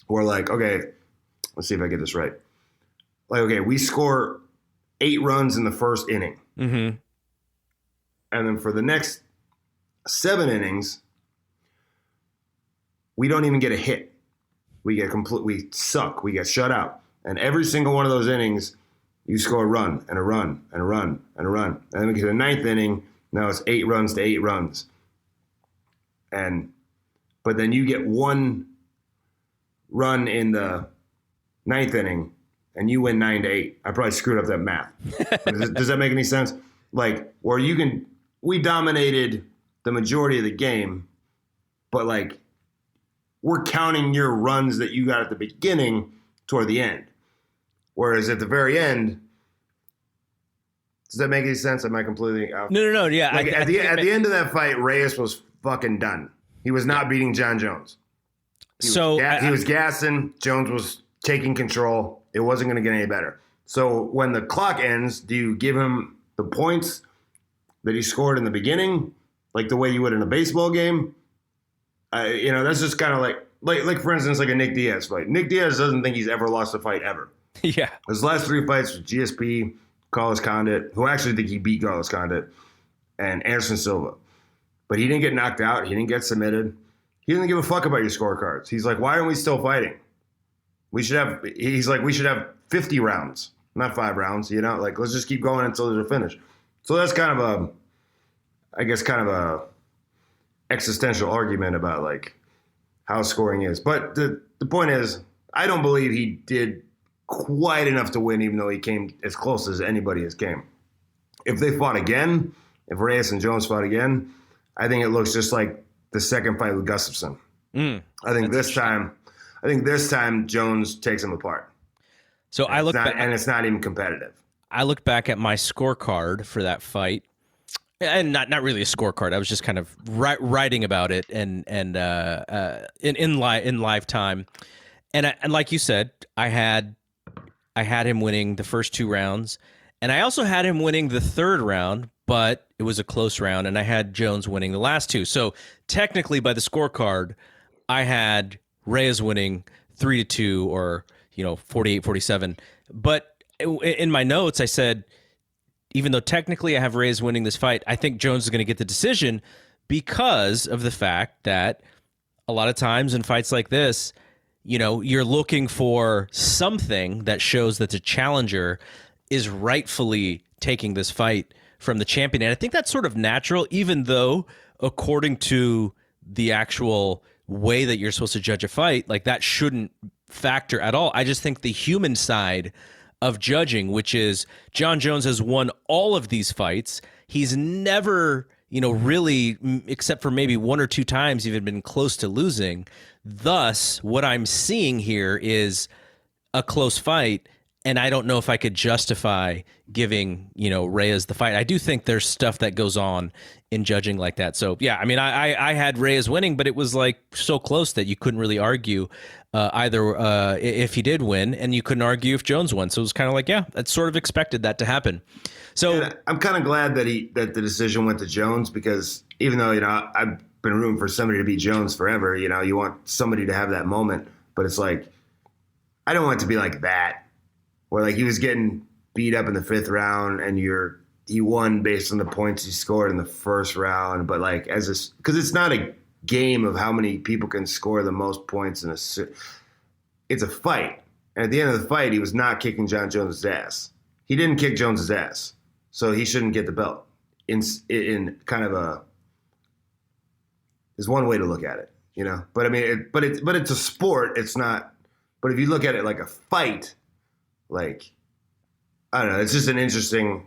Or like, okay, let's see if I get this right. Like, okay, we score 8 runs in the first inning. Mm-hmm. And then for the next 7 innings, we don't even get a hit. We suck. We get shut out. And every single one of those innings, you score a run and a run and a run and a run. And then we get to the 9th inning. Now it's 8 runs to 8 runs. But then you get 1 run in the 9th inning and you win 9-8. I probably screwed up that math. Does that make any sense? Like, where we dominated the majority of the game, but like, we're counting your runs that you got at the beginning toward the end. Whereas at the very end, does that make any sense? Am I completely out? No. Yeah. Like at the end of that fight, Reyes was fucking done. He was not beating Jon Jones. He was gassing. Jones was taking control. It wasn't going to get any better. So when the clock ends, do you give him the points that he scored in the beginning, like the way you would in a baseball game? That's just kind of like for instance, like a Nick Diaz fight. Nick Diaz doesn't think he's ever lost a fight ever. Yeah. His last 3 fights with GSP, Carlos Condit, who I actually think he beat Carlos Condit, and Anderson Silva. But he didn't get knocked out. He didn't get submitted. He didn't give a fuck about your scorecards. He's like, why aren't we still fighting? We should have 50 rounds, not 5 rounds, like let's just keep going until there's a finish. So that's kind of a existential argument about like how scoring is. But the point is, I don't believe he did quite enough to win, even though he came as close as anybody has came. If they fought again, if Reyes and Jones fought again, I think it looks just like the second fight with Gustafsson. I think this time Jones takes him apart. So I look back, and it's not even competitive. I look back at my scorecard for that fight, and not really a scorecard. I was just kind of writing about it and in live time, and like you said, I had him winning the first 2 rounds, and I also had him winning the 3rd round, but it was a close round, and I had Jones winning the last 2. So technically, by the scorecard, I had Reyes winning 3-2 or 48-47. But in my notes, I said, even though technically I have Reyes winning this fight, I think Jones is going to get the decision because of the fact that a lot of times in fights like this, you're looking for something that shows that the challenger is rightfully taking this fight from the champion. And I think that's sort of natural, even though according to the actual way that you're supposed to judge a fight, like that shouldn't factor at all. I just think the human side of judging, which is Jon Jones has won all of these fights. He's never, really, except for maybe one or two times, even been close to losing. Thus, what I'm seeing here is a close fight. And I don't know if I could justify giving, Reyes the fight. I do think there's stuff that goes on in judging like that. So, yeah, I mean, I had Reyes winning, but it was like so close that you couldn't really argue either if he did win, and you couldn't argue if Jones won. So it was kind of like, yeah, that's sort of expected that to happen. So and I'm kind of glad that the decision went to Jones, because even though, I've been rooting for somebody to beat Jones forever, you want somebody to have that moment. But it's like, I don't want it to be like that, where like he was getting beat up in the 5th round and he won based on the points he scored in the 1st round. But like because it's not a game of how many people can score the most points it's a fight. And at the end of the fight, he was not kicking Jon Jones' ass. He didn't kick Jones' ass, so he shouldn't get the belt. In kind of there's one way to look at it, But I mean, but it's a sport. It's not. But if you look at it like a fight, like, I don't know, it's just an interesting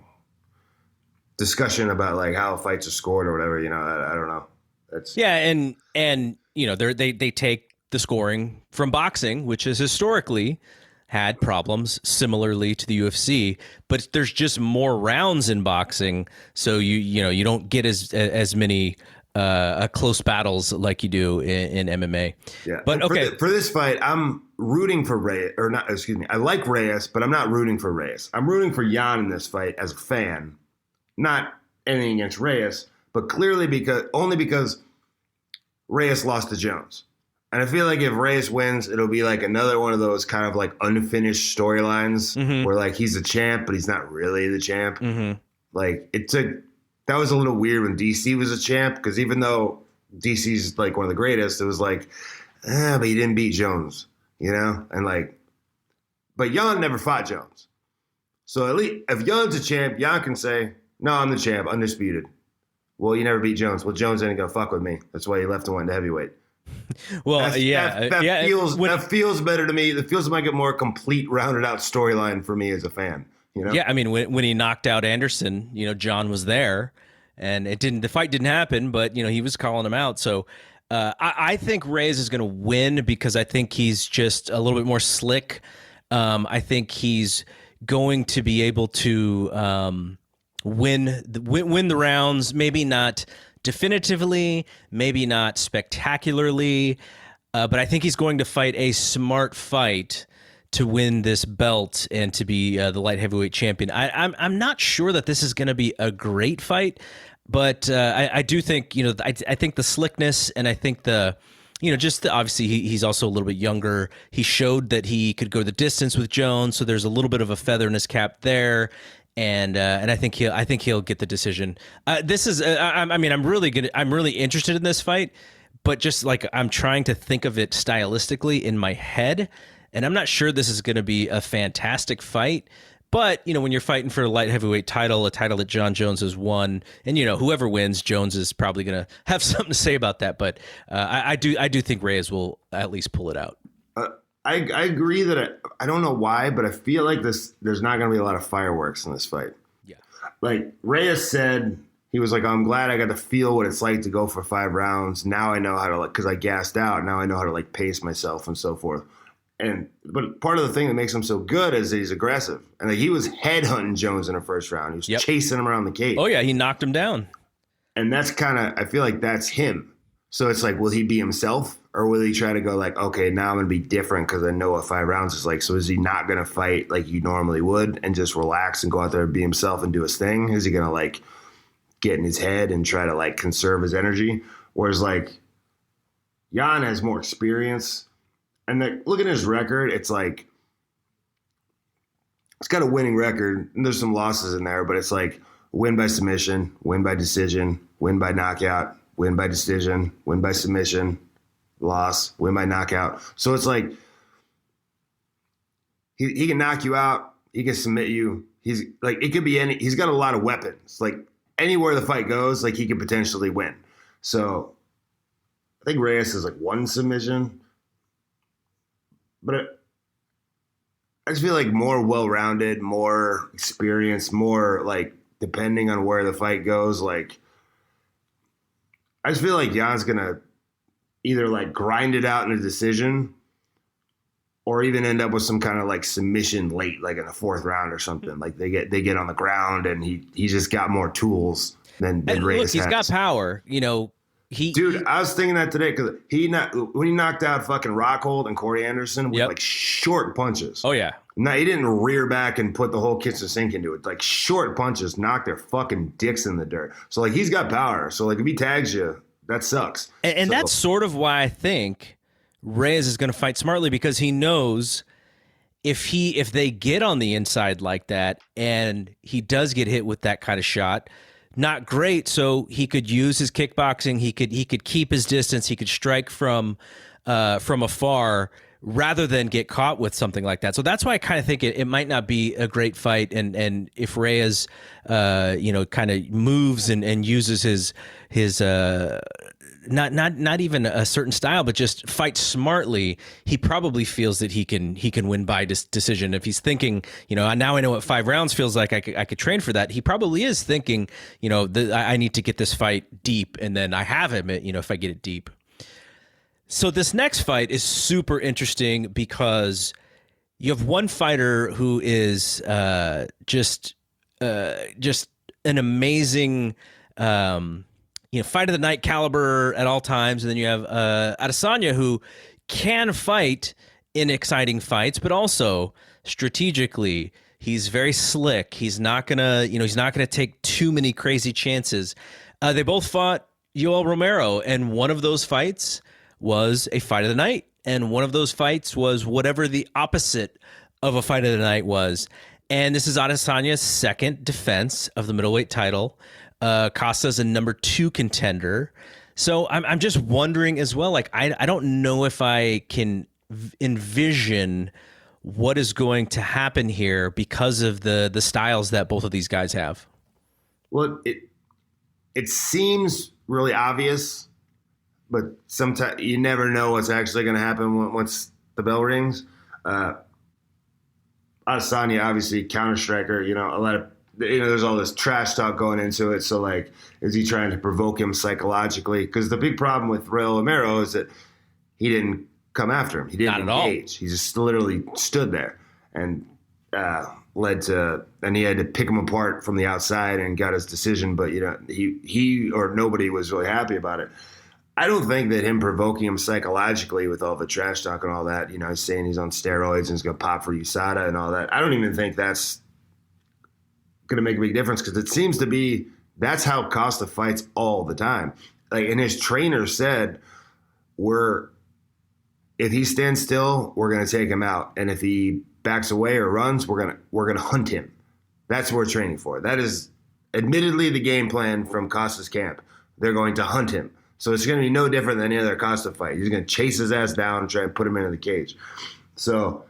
discussion about like how fights are scored or whatever, I don't know. And they take the scoring from boxing, which has historically had problems similarly to the UFC, but there's just more rounds in boxing, so you don't get as many close battles like you do in MMA. Yeah. But okay, for this fight, I'm rooting for Reyes, or not, excuse me. I like Reyes, but I'm not rooting for Reyes. I'm rooting for Jan in this fight as a fan, not anything against Reyes, but clearly because Reyes lost to Jones. And I feel like if Reyes wins, it'll be like another one of those kind of like unfinished storylines where like he's the champ, but he's not really the champ. Mm-hmm. Like that was a little weird when DC was a champ, because even though DC's like one of the greatest, it was like, but he didn't beat Jones, and like, but Jan never fought Jones. So at least if Jan's a champ, Jan can say, no, I'm the champ, undisputed. Well, you never beat Jones. Well, Jones ain't gonna fuck with me. That's why he left and went to heavyweight. Well, that feels better to me. That feels like a more complete, rounded out storyline for me as a fan. Yeah, I mean, when he knocked out Anderson, Jon was there, and the fight didn't happen, but he was calling him out. So I think Reyes is going to win because I think he's just a little bit more slick. I think he's going to be able to win the rounds, maybe not definitively, maybe not spectacularly, but I think he's going to fight a smart fight to win this belt and to be the light heavyweight champion. I'm not sure that this is going to be a great fight, but I do think I think the slickness, and I think obviously he's also a little bit younger. He showed that he could go the distance with Jones, so there's a little bit of a feather in his cap there. And I think he'll get the decision. This is I'm really interested in this fight, but just like I'm trying to think of it stylistically in my head, and I'm not sure this is going to be a fantastic fight. But when you're fighting for a light heavyweight title, a title that Jon Jones has won, and whoever wins, Jones is probably going to have something to say about that. But I do think Reyes will at least pull it out. I agree that I don't know why, but I feel like there's not going to be a lot of fireworks in this fight. Yeah. Like Reyes said, he was like, I'm glad I got to feel what it's like to go for 5 rounds. Now I know how to, because I gassed out. Now I know how to pace myself and so forth. But part of the thing that makes him so good is that he's aggressive. And he was headhunting Jones in the 1st round. He was chasing him around the cage. Oh yeah, he knocked him down. And that's I feel like that's him. So it's like, will he be himself, or will he try to go like, okay, now I'm going to be different because I know what 5 rounds is like. So is he not going to fight like you normally would and just relax and go out there and be himself and do his thing? Is he going to get in his head and try to conserve his energy? Whereas Jan has more experience, and look at his record. It's like, it's got a winning record, and there's some losses in there, but it's like win by submission, win by decision, win by knockout, win by decision, win by submission, loss, win by knockout. So it's like he can knock you out. He can submit you. He's like, it could be any, he's got a lot of weapons. Like anywhere the fight goes, like he could potentially win. So I think Reyes is like one submission, but I just feel like more well-rounded, more experienced, more like depending on where the fight goes. Like I just feel like Jan's going to either like grind it out in a decision or even end up with some kind of like submission late, like in the fourth round or something. Like they get on the ground and he just got more tools than Reyes has. He's got power, you know. I was thinking that today because when he knocked out fucking Rockhold and Corey Anderson with like short punches. Oh yeah. No, he didn't rear back and put the whole kitchen sink into it. Like short punches knocked their fucking dicks in the dirt. So like he's got power. So like if he tags you, that sucks. And that's sort of why I think Reyes is going to fight smartly, because he knows if they get on the inside like that and he does get hit with that kind of shot, not great. So he could use his kickboxing. He could keep his distance. He could strike from afar rather than get caught with something like that. So that's why I kind of think it might not be a great fight. And if Reyes, kind of moves and uses his not even a certain style, but just fight smartly, he probably feels that he can win by decision. If he's thinking, now I know what 5 rounds feels like, I could train for that. He probably is thinking, I need to get this fight deep, and then I have him, if I get it deep. So this next fight is super interesting because you have one fighter who is just an amazing fight of the night caliber at all times. And then you have Adesanya, who can fight in exciting fights, but also strategically, he's very slick. He's not gonna take too many crazy chances. They both fought Yoel Romero, and one of those fights was a fight of the night, and one of those fights was whatever the opposite of a fight of the night was. And this is Adesanya's second defense of the middleweight title. Costa's a number 2 contender. So I'm just wondering as well, like, I don't know if I can envision what is going to happen here because of the styles that both of these guys have. Well, it seems really obvious, but sometimes you never know what's actually going to happen once the bell rings. Adesanya, obviously, counter striker. A lot of there's all this trash talk going into it. So like, is he trying to provoke him psychologically? Because the big problem with Yoel Romero is that he didn't come after him. He didn't engage. He just literally stood there and led to, and he had to pick him apart from the outside and got his decision. But he or nobody was really happy about it. I don't think that him provoking him psychologically with all the trash talk and all that, he's saying he's on steroids and he's going to pop for USADA and all that. I don't even think that's going to make a big difference, because it seems to be that's how Costa fights all the time. Like, and his trainer said, if he stands still, we're going to take him out, and if he backs away or runs, we're going to hunt him. That's what we're training for. That is admittedly the game plan from Costa's camp. They're going to hunt him. So it's going to be no different than any other Costa fight. He's going to chase his ass down and try and put him into the cage. So,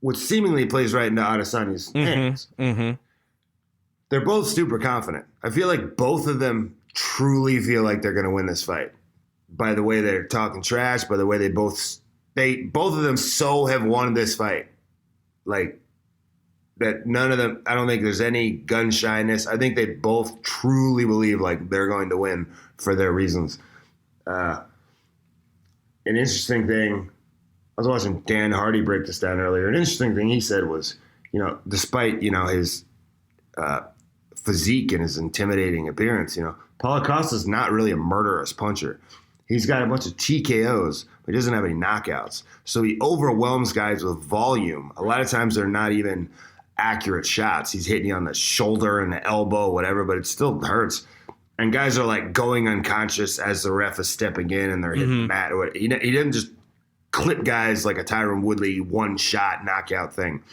which seemingly plays right into Adesanya's hands. Mm-hmm. They're both super confident. I feel like both of them truly feel like they're going to win this fight. By the way they're talking trash, by the way they both of them so have won this fight. Like, that none of them, I don't think there's any gun shyness. I think they both truly believe like they're going to win for their reasons. An interesting thing, I was watching Dan Hardy break this down earlier. An interesting thing he said was, despite, his physique and his intimidating appearance, Paulo Costa's not really a murderous puncher. He's got a bunch of TKOs, but he doesn't have any knockouts. So he overwhelms guys with volume. A lot of times they're not even accurate shots. He's hitting you on the shoulder and the elbow, whatever, but it still hurts. And guys are like going unconscious as the ref is stepping in and they're hitting mat. He doesn't just clip guys like a Tyron Woodley one-shot knockout thing.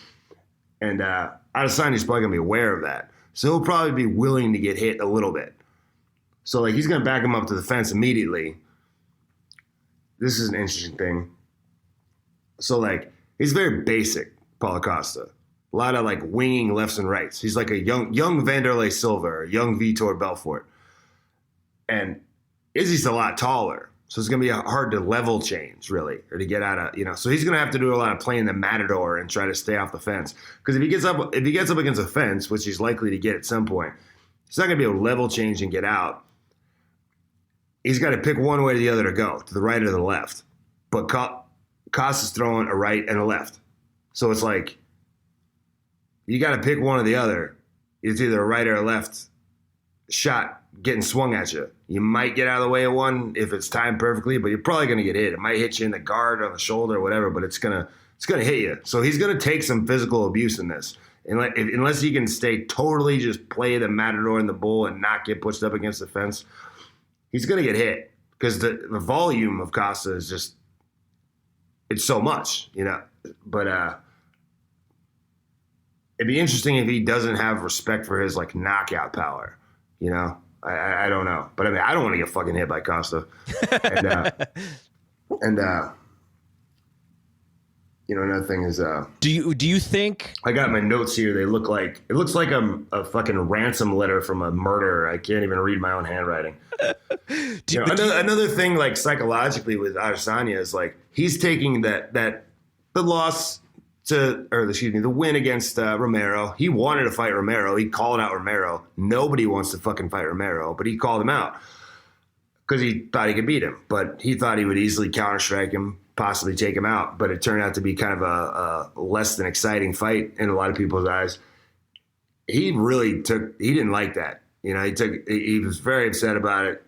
And Adesanya's probably going to be aware of that. So he'll probably be willing to get hit a little bit. So like he's going to back him up to the fence immediately. this is an interesting thing. So like he's very basic, Paulo Costa. A lot of like winging lefts and rights. He's like a young Vanderlei Silva, or young Vitor Belfort. And Izzy's a lot taller. So it's going to be hard to level change, really, or to get out of, so he's going to have to do a lot of playing the matador and try to stay off the fence. Because if he gets up against a fence, which he's likely to get at some point, he's not going to be able to level change and get out. He's got to pick one way or the other to go, to the right or the left. But Costa's throwing a right and a left. So it's like, you got to pick one or the other. It's either a right or a left shot getting swung at you. You might get out of the way of one if it's timed perfectly, but you're probably going to get hit. It might hit you in the guard or the shoulder or whatever, but it's gonna hit you. So he's going to take some physical abuse in this. Unless he can stay totally just play the matador and the bull and not get pushed up against the fence, he's going to get hit because the volume of Costa is just, it's so much, But it'd be interesting if he doesn't have respect for his like knockout power, I don't know, but I mean, I don't want to get fucking hit by Costa. And another thing is, do you think, I got my notes here. It looks like a fucking ransom letter from a murderer. I can't even read my own handwriting. Another thing, like psychologically with Adesanya is like, he's taking the loss the win against Romero. He wanted to fight Romero. He called out Romero. Nobody wants to fucking fight Romero, but he called him out because he thought he could beat him. But he thought he would easily counter-strike him, possibly take him out. But it turned out to be kind of a less than exciting fight in a lot of people's eyes. He didn't like that. He was very upset about it.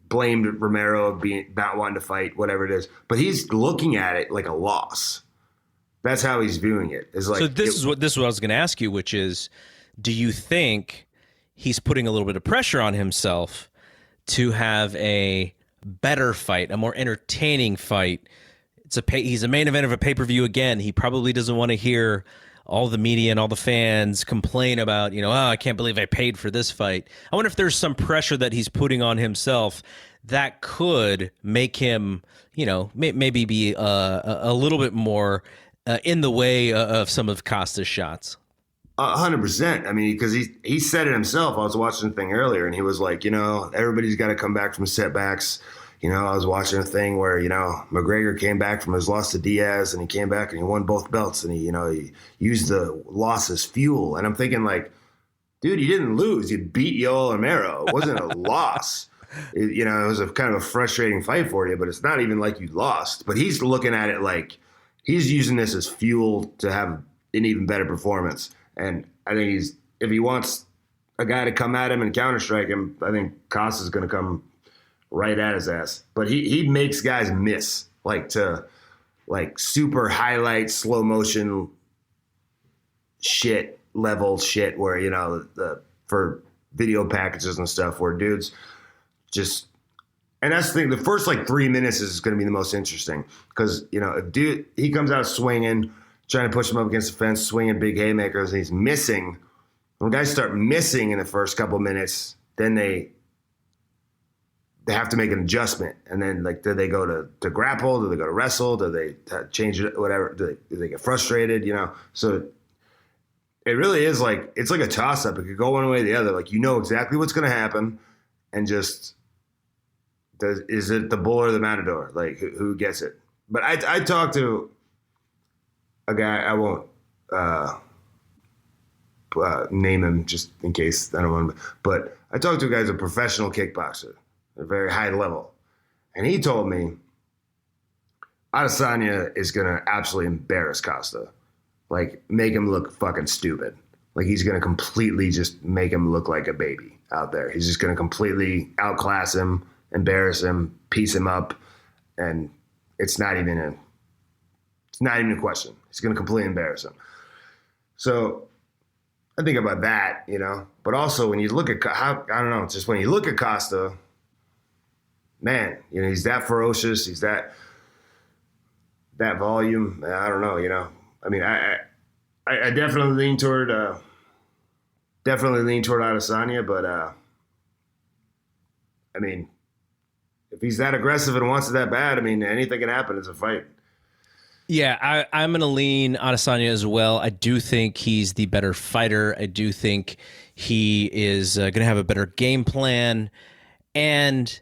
Blamed Romero of not wanting to fight, whatever it is. But he's looking at it like a loss. That's how he's viewing it. So this is what I was going to ask you, which is, do you think he's putting a little bit of pressure on himself to have a better fight, a more entertaining fight? He's a main event of a pay-per-view again. He probably doesn't want to hear all the media and all the fans complain about, I can't believe I paid for this fight. I wonder if there's some pressure that he's putting on himself that could make him, maybe be a little bit more in the way of some of Costa's shots. 100%. I mean, because he said it himself. I was watching the thing earlier, and he was like, everybody's got to come back from setbacks. I was watching a thing where, McGregor came back from his loss to Diaz, and he came back and he won both belts, and he used the loss as fuel. And I'm thinking like, dude, you didn't lose. You beat Yoel Romero. It wasn't a loss. It was a kind of a frustrating fight for you, but it's not even like you lost. But he's looking at it like, he's using this as fuel to have an even better performance. And I think if he wants a guy to come at him and counter-strike him, I think Costa's going to come right at his ass. But he makes guys miss, super highlight, slow motion level shit where, for video packages and stuff where dudes just... And that's the thing. The first 3 minutes is going to be the most interesting because, if dude, he comes out swinging, trying to push him up against the fence, swinging big haymakers, and he's missing. When guys start missing in the first couple minutes, then they have to make an adjustment. And then, do they go to grapple? Do they go to wrestle? Do they change it? Whatever. Do they get frustrated? So it really is it's like a toss-up. It could go one way or the other. Exactly what's going to happen, and just... is it the bull or the matador? Who gets it? But I talked to a guy, I won't name him just in case I don't want to, but I talked to a guy who's a professional kickboxer at a very high level. And he told me Adesanya is going to absolutely embarrass Costa. Make him look fucking stupid. He's going to completely just make him look like a baby out there. He's just going to completely outclass him, embarrass him, piece him up, and it's not even a question. He's going to completely embarrass him. So I think about that, But also when you look at when you look at Costa, man, he's that ferocious. He's that volume. I don't know, I mean, I definitely lean toward Adesanya, but I mean, if he's that aggressive and wants it that bad, I mean, anything can happen. It's a fight. Yeah, I'm going to lean Adesanya as well. I do think he's the better fighter. I do think he is going to have a better game plan. And,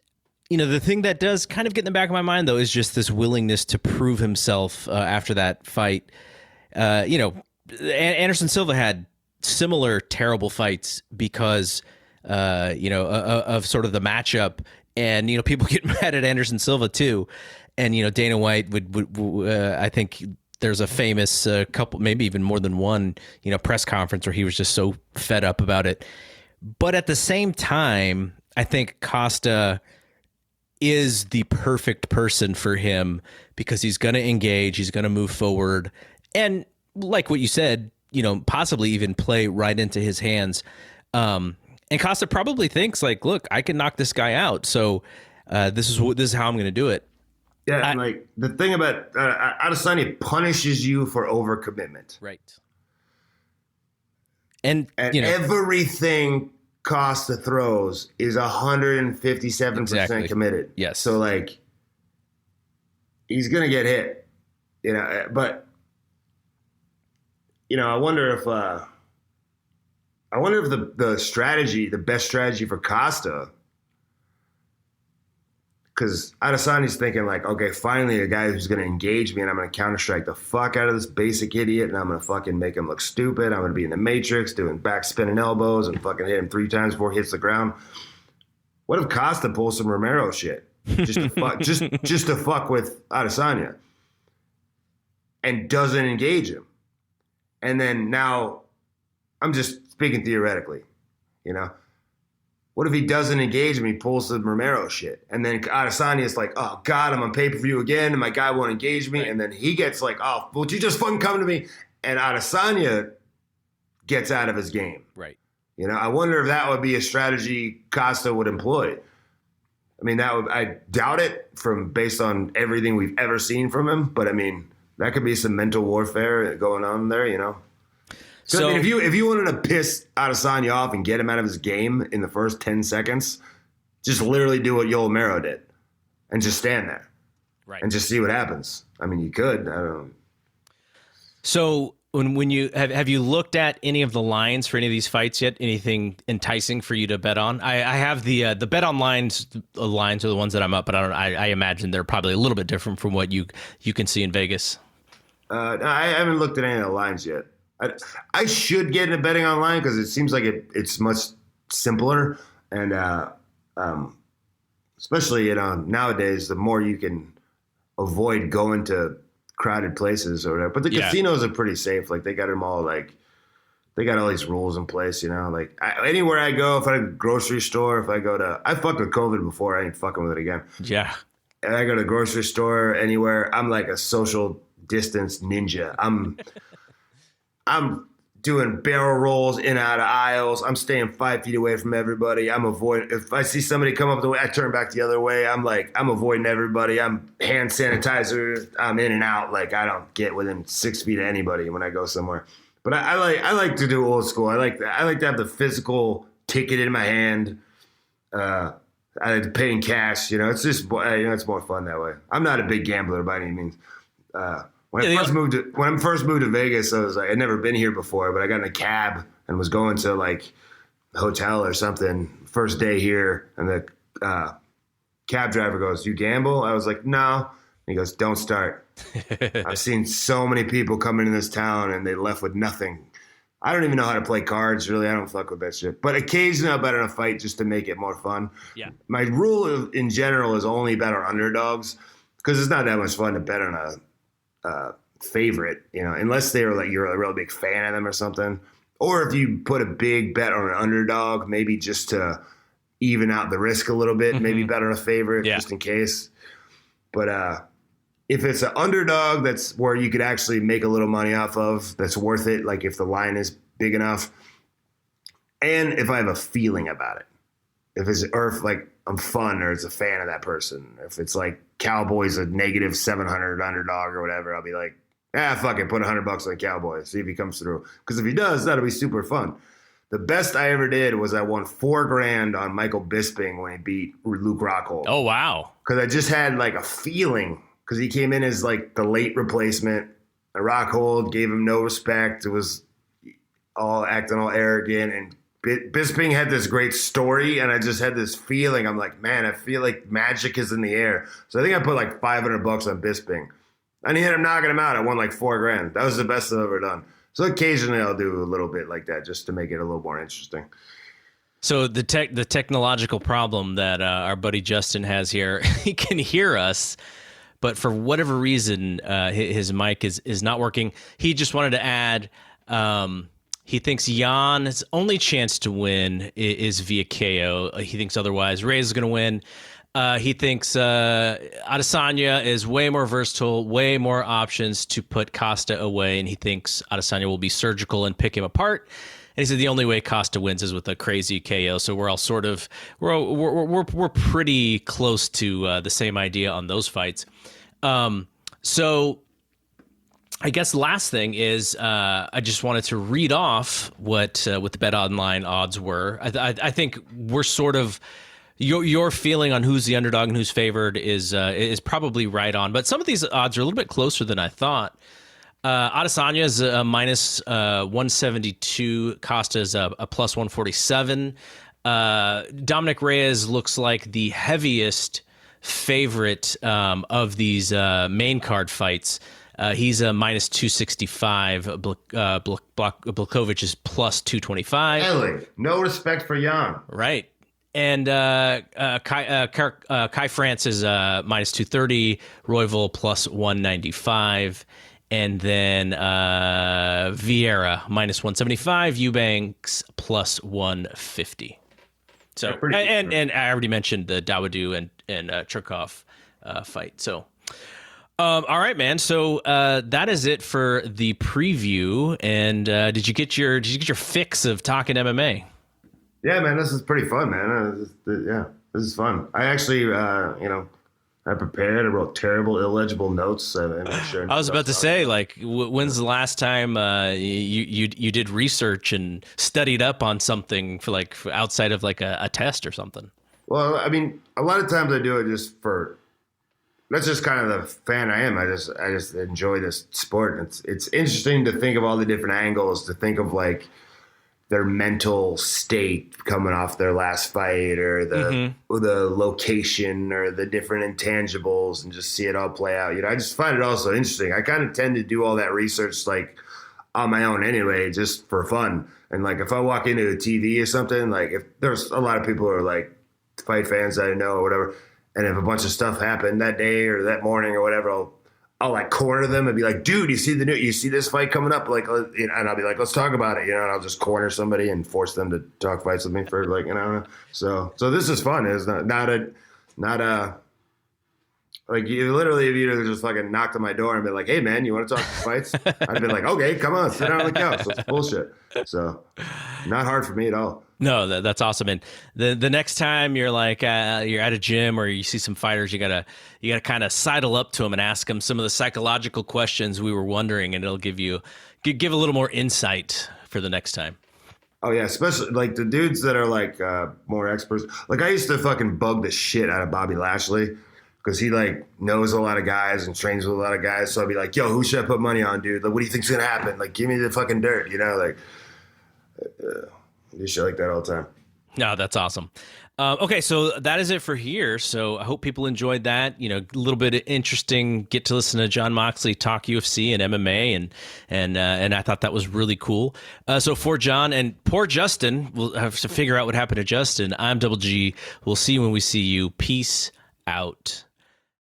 the thing that does kind of get in the back of my mind, though, is just this willingness to prove himself after that fight. Anderson Silva had similar terrible fights because, of sort of the matchup. And, people get mad at Anderson Silva, too. And, Dana White would I think there's a famous couple, maybe even more than one, press conference where he was just so fed up about it. But at the same time, I think Costa is the perfect person for him because he's going to engage, he's going to move forward. And like what you said, possibly even play right into his hands. And Costa probably thinks like, look, I can knock this guy out. So this is how I'm going to do it. Yeah, like the thing about Adesanya punishes you for overcommitment. Right. And everything Costa throws is 157% committed. Yes. So like he's going to get hit, but I wonder if the strategy, the best strategy for Costa, because Adesanya's thinking like, okay, finally a guy who's going to engage me and I'm going to counter-strike the fuck out of this basic idiot and I'm going to fucking make him look stupid. I'm going to be in the Matrix doing back spinning elbows and fucking hit him 3 times before he hits the ground. What if Costa pulls some Romero shit just to fuck, just to fuck with Adesanya and doesn't engage him? And then now, I'm just speaking theoretically, What if he doesn't engage him? He pulls the Romero shit. And then Adesanya is like, oh, God, I'm on pay-per-view again, and my guy won't engage me. Right. And then he gets like, oh, would you just fucking come to me? And Adesanya gets out of his game. Right. I wonder if that would be a strategy Costa would employ. I mean, I doubt it based on everything we've ever seen from him. But, I mean, that could be some mental warfare going on there, So I mean, if you wanted to piss Adesanya off and get him out of his game in the first 10 seconds, just literally do what Yoel Romero did and just stand there, right, and just see what happens. I mean, you could. I don't know. So when you have you looked at any of the lines for any of these fights yet? Anything enticing for you to bet on? I have the bet on lines. Lines are the ones that I'm up, but I imagine they're probably a little bit different from what you can see in Vegas. No, I haven't looked at any of the lines yet. I should get into betting online because it seems like it's much simpler, and especially nowadays, the more you can avoid going to crowded places or whatever. But the casinos are pretty safe. Like they got them all they got all these rules in place. Like anywhere I go, if I go to a grocery store, I fucked with COVID before, I ain't fucking with it again. Yeah, and I go to the grocery store anywhere, I'm like a social distance ninja. I'm doing barrel rolls in and out of aisles. I'm staying 5 feet away from everybody. I'm avoiding. If I see somebody come up the way, I turn back the other way. I'm avoiding everybody. I'm hand sanitizer. I'm in and out. Like I don't get within 6 feet of anybody when I go somewhere. But I like to do old school. I like to have the physical ticket in my hand. I like to pay in cash. It's just it's more fun that way. I'm not a big gambler by any means. When I first moved to Vegas, I was like, I'd never been here before, but I got in a cab and was going to like a hotel or something. First day here, and the cab driver goes, "You gamble?" I was like, "No." And he goes, "Don't start." I've seen so many people come into this town and they left with nothing. I don't even know how to play cards, really. I don't fuck with that shit. But occasionally I'll bet on a fight just to make it more fun. Yeah. My rule in general is only bet on underdogs because it's not that much fun to bet on a favorite, unless they're like you're a real big fan of them or something, or if you put a big bet on an underdog, maybe just to even out the risk a little bit, maybe bet on a favorite just in case. But if it's an underdog, that's where you could actually make a little money off of. That's worth it. Like if the line is big enough, and if I have a feeling about it, if like I'm fun or it's a fan of that person. If it's like Cowboys a negative 700 underdog or whatever, I'll be like, fuck it, put $100 on the Cowboys, see if he comes through. Because if he does, that'll be super fun. The best I ever did was I won $4,000 on Michael Bisping when he beat Luke Rockhold. Oh, wow. Because I just had like a feeling, because he came in as like the late replacement. Rockhold gave him no respect. It was all acting all arrogant, and Bisping had this great story, and I just had this feeling. I'm like, man, I feel like magic is in the air. So I think I put like $500 on Bisping, and he ended up knocking him out. I won like $4,000. That was the best I've ever done. So occasionally I'll do a little bit like that just to make it a little more interesting. So the technological problem that our buddy Justin has here, he can hear us, but for whatever reason, his mic is not working. He just wanted to add, he thinks Jan's only chance to win is via KO. He thinks otherwise Reyes is going to win. He thinks Adesanya is way more versatile, way more options to put Costa away, and he thinks Adesanya will be surgical and pick him apart. And he said the only way Costa wins is with a crazy KO. So we're all sort of we're pretty close to the same idea on those fights. So I guess the last thing is I just wanted to read off what the Bet Online odds were. I think we're sort of. Your feeling on who's the underdog and who's favored is probably right on, but some of these odds are a little bit closer than I thought. Adesanya is a minus 172. Costa is a plus 147. Dominic Reyes looks like the heaviest favorite of these main card fights. He's a minus 265. Blikovich is plus 225. Ellie, no respect for Jan. Right. And Kai France is minus 230, Royval plus 195, and then Vieira minus 175, Eubanks plus 150. So and I already mentioned the Dawodu and Cherkov fight. So all right, man. So that is it for the preview. And did you get your fix of talking MMA? Yeah, man, this is pretty fun, man. This is fun. I actually, I prepared. I wrote terrible, illegible notes. I was about to say, like, when's the last time you did research and studied up on something for outside of like a test or something? Well, I mean, a lot of times I do it just for. That's just kind of the fan I am. I just enjoy this sport. It's interesting to think of all the different angles. To think of like. Their mental state coming off their last fight, or the location, or the different intangibles, and just see it all play out. I just find it also interesting. I kind of tend to do all that research like on my own anyway, just for fun. And like if I walk into a TV or something, like if there's a lot of people who are like fight fans that I know or whatever, and if a bunch of stuff happened that day or that morning or whatever, I'll like corner them and be like, dude, you see this fight coming up? Like, and I'll be like, let's talk about it. And I'll just corner somebody and force them to talk fights with me for like, so this is fun. It's not a, like you literally, if you just fucking knocked on my door and be like, hey man, you want to talk fights? I'd be like, okay, come on, sit down on the couch. It's bullshit. So not hard for me at all. No, that's awesome. And the next time you're like you're at a gym or you see some fighters, you gotta kind of sidle up to them and ask them some of the psychological questions we were wondering, and it'll give a little more insight for the next time. Oh yeah, especially like the dudes that are like more experts. Like I used to fucking bug the shit out of Bobby Lashley because he like knows a lot of guys and trains with a lot of guys. So I'd be like, yo, who should I put money on, dude? Like, what do you think's gonna happen? Like, give me the fucking dirt, like. Do shit like that all the time. No, that's awesome. Okay, so that is it for here. So I hope people enjoyed that. A little bit interesting. Get to listen to Jon Moxley talk UFC and MMA, and I thought that was really cool. So for John and poor Justin, we'll have to figure out what happened to Justin. I'm Double G. We'll see you when we see you. Peace out.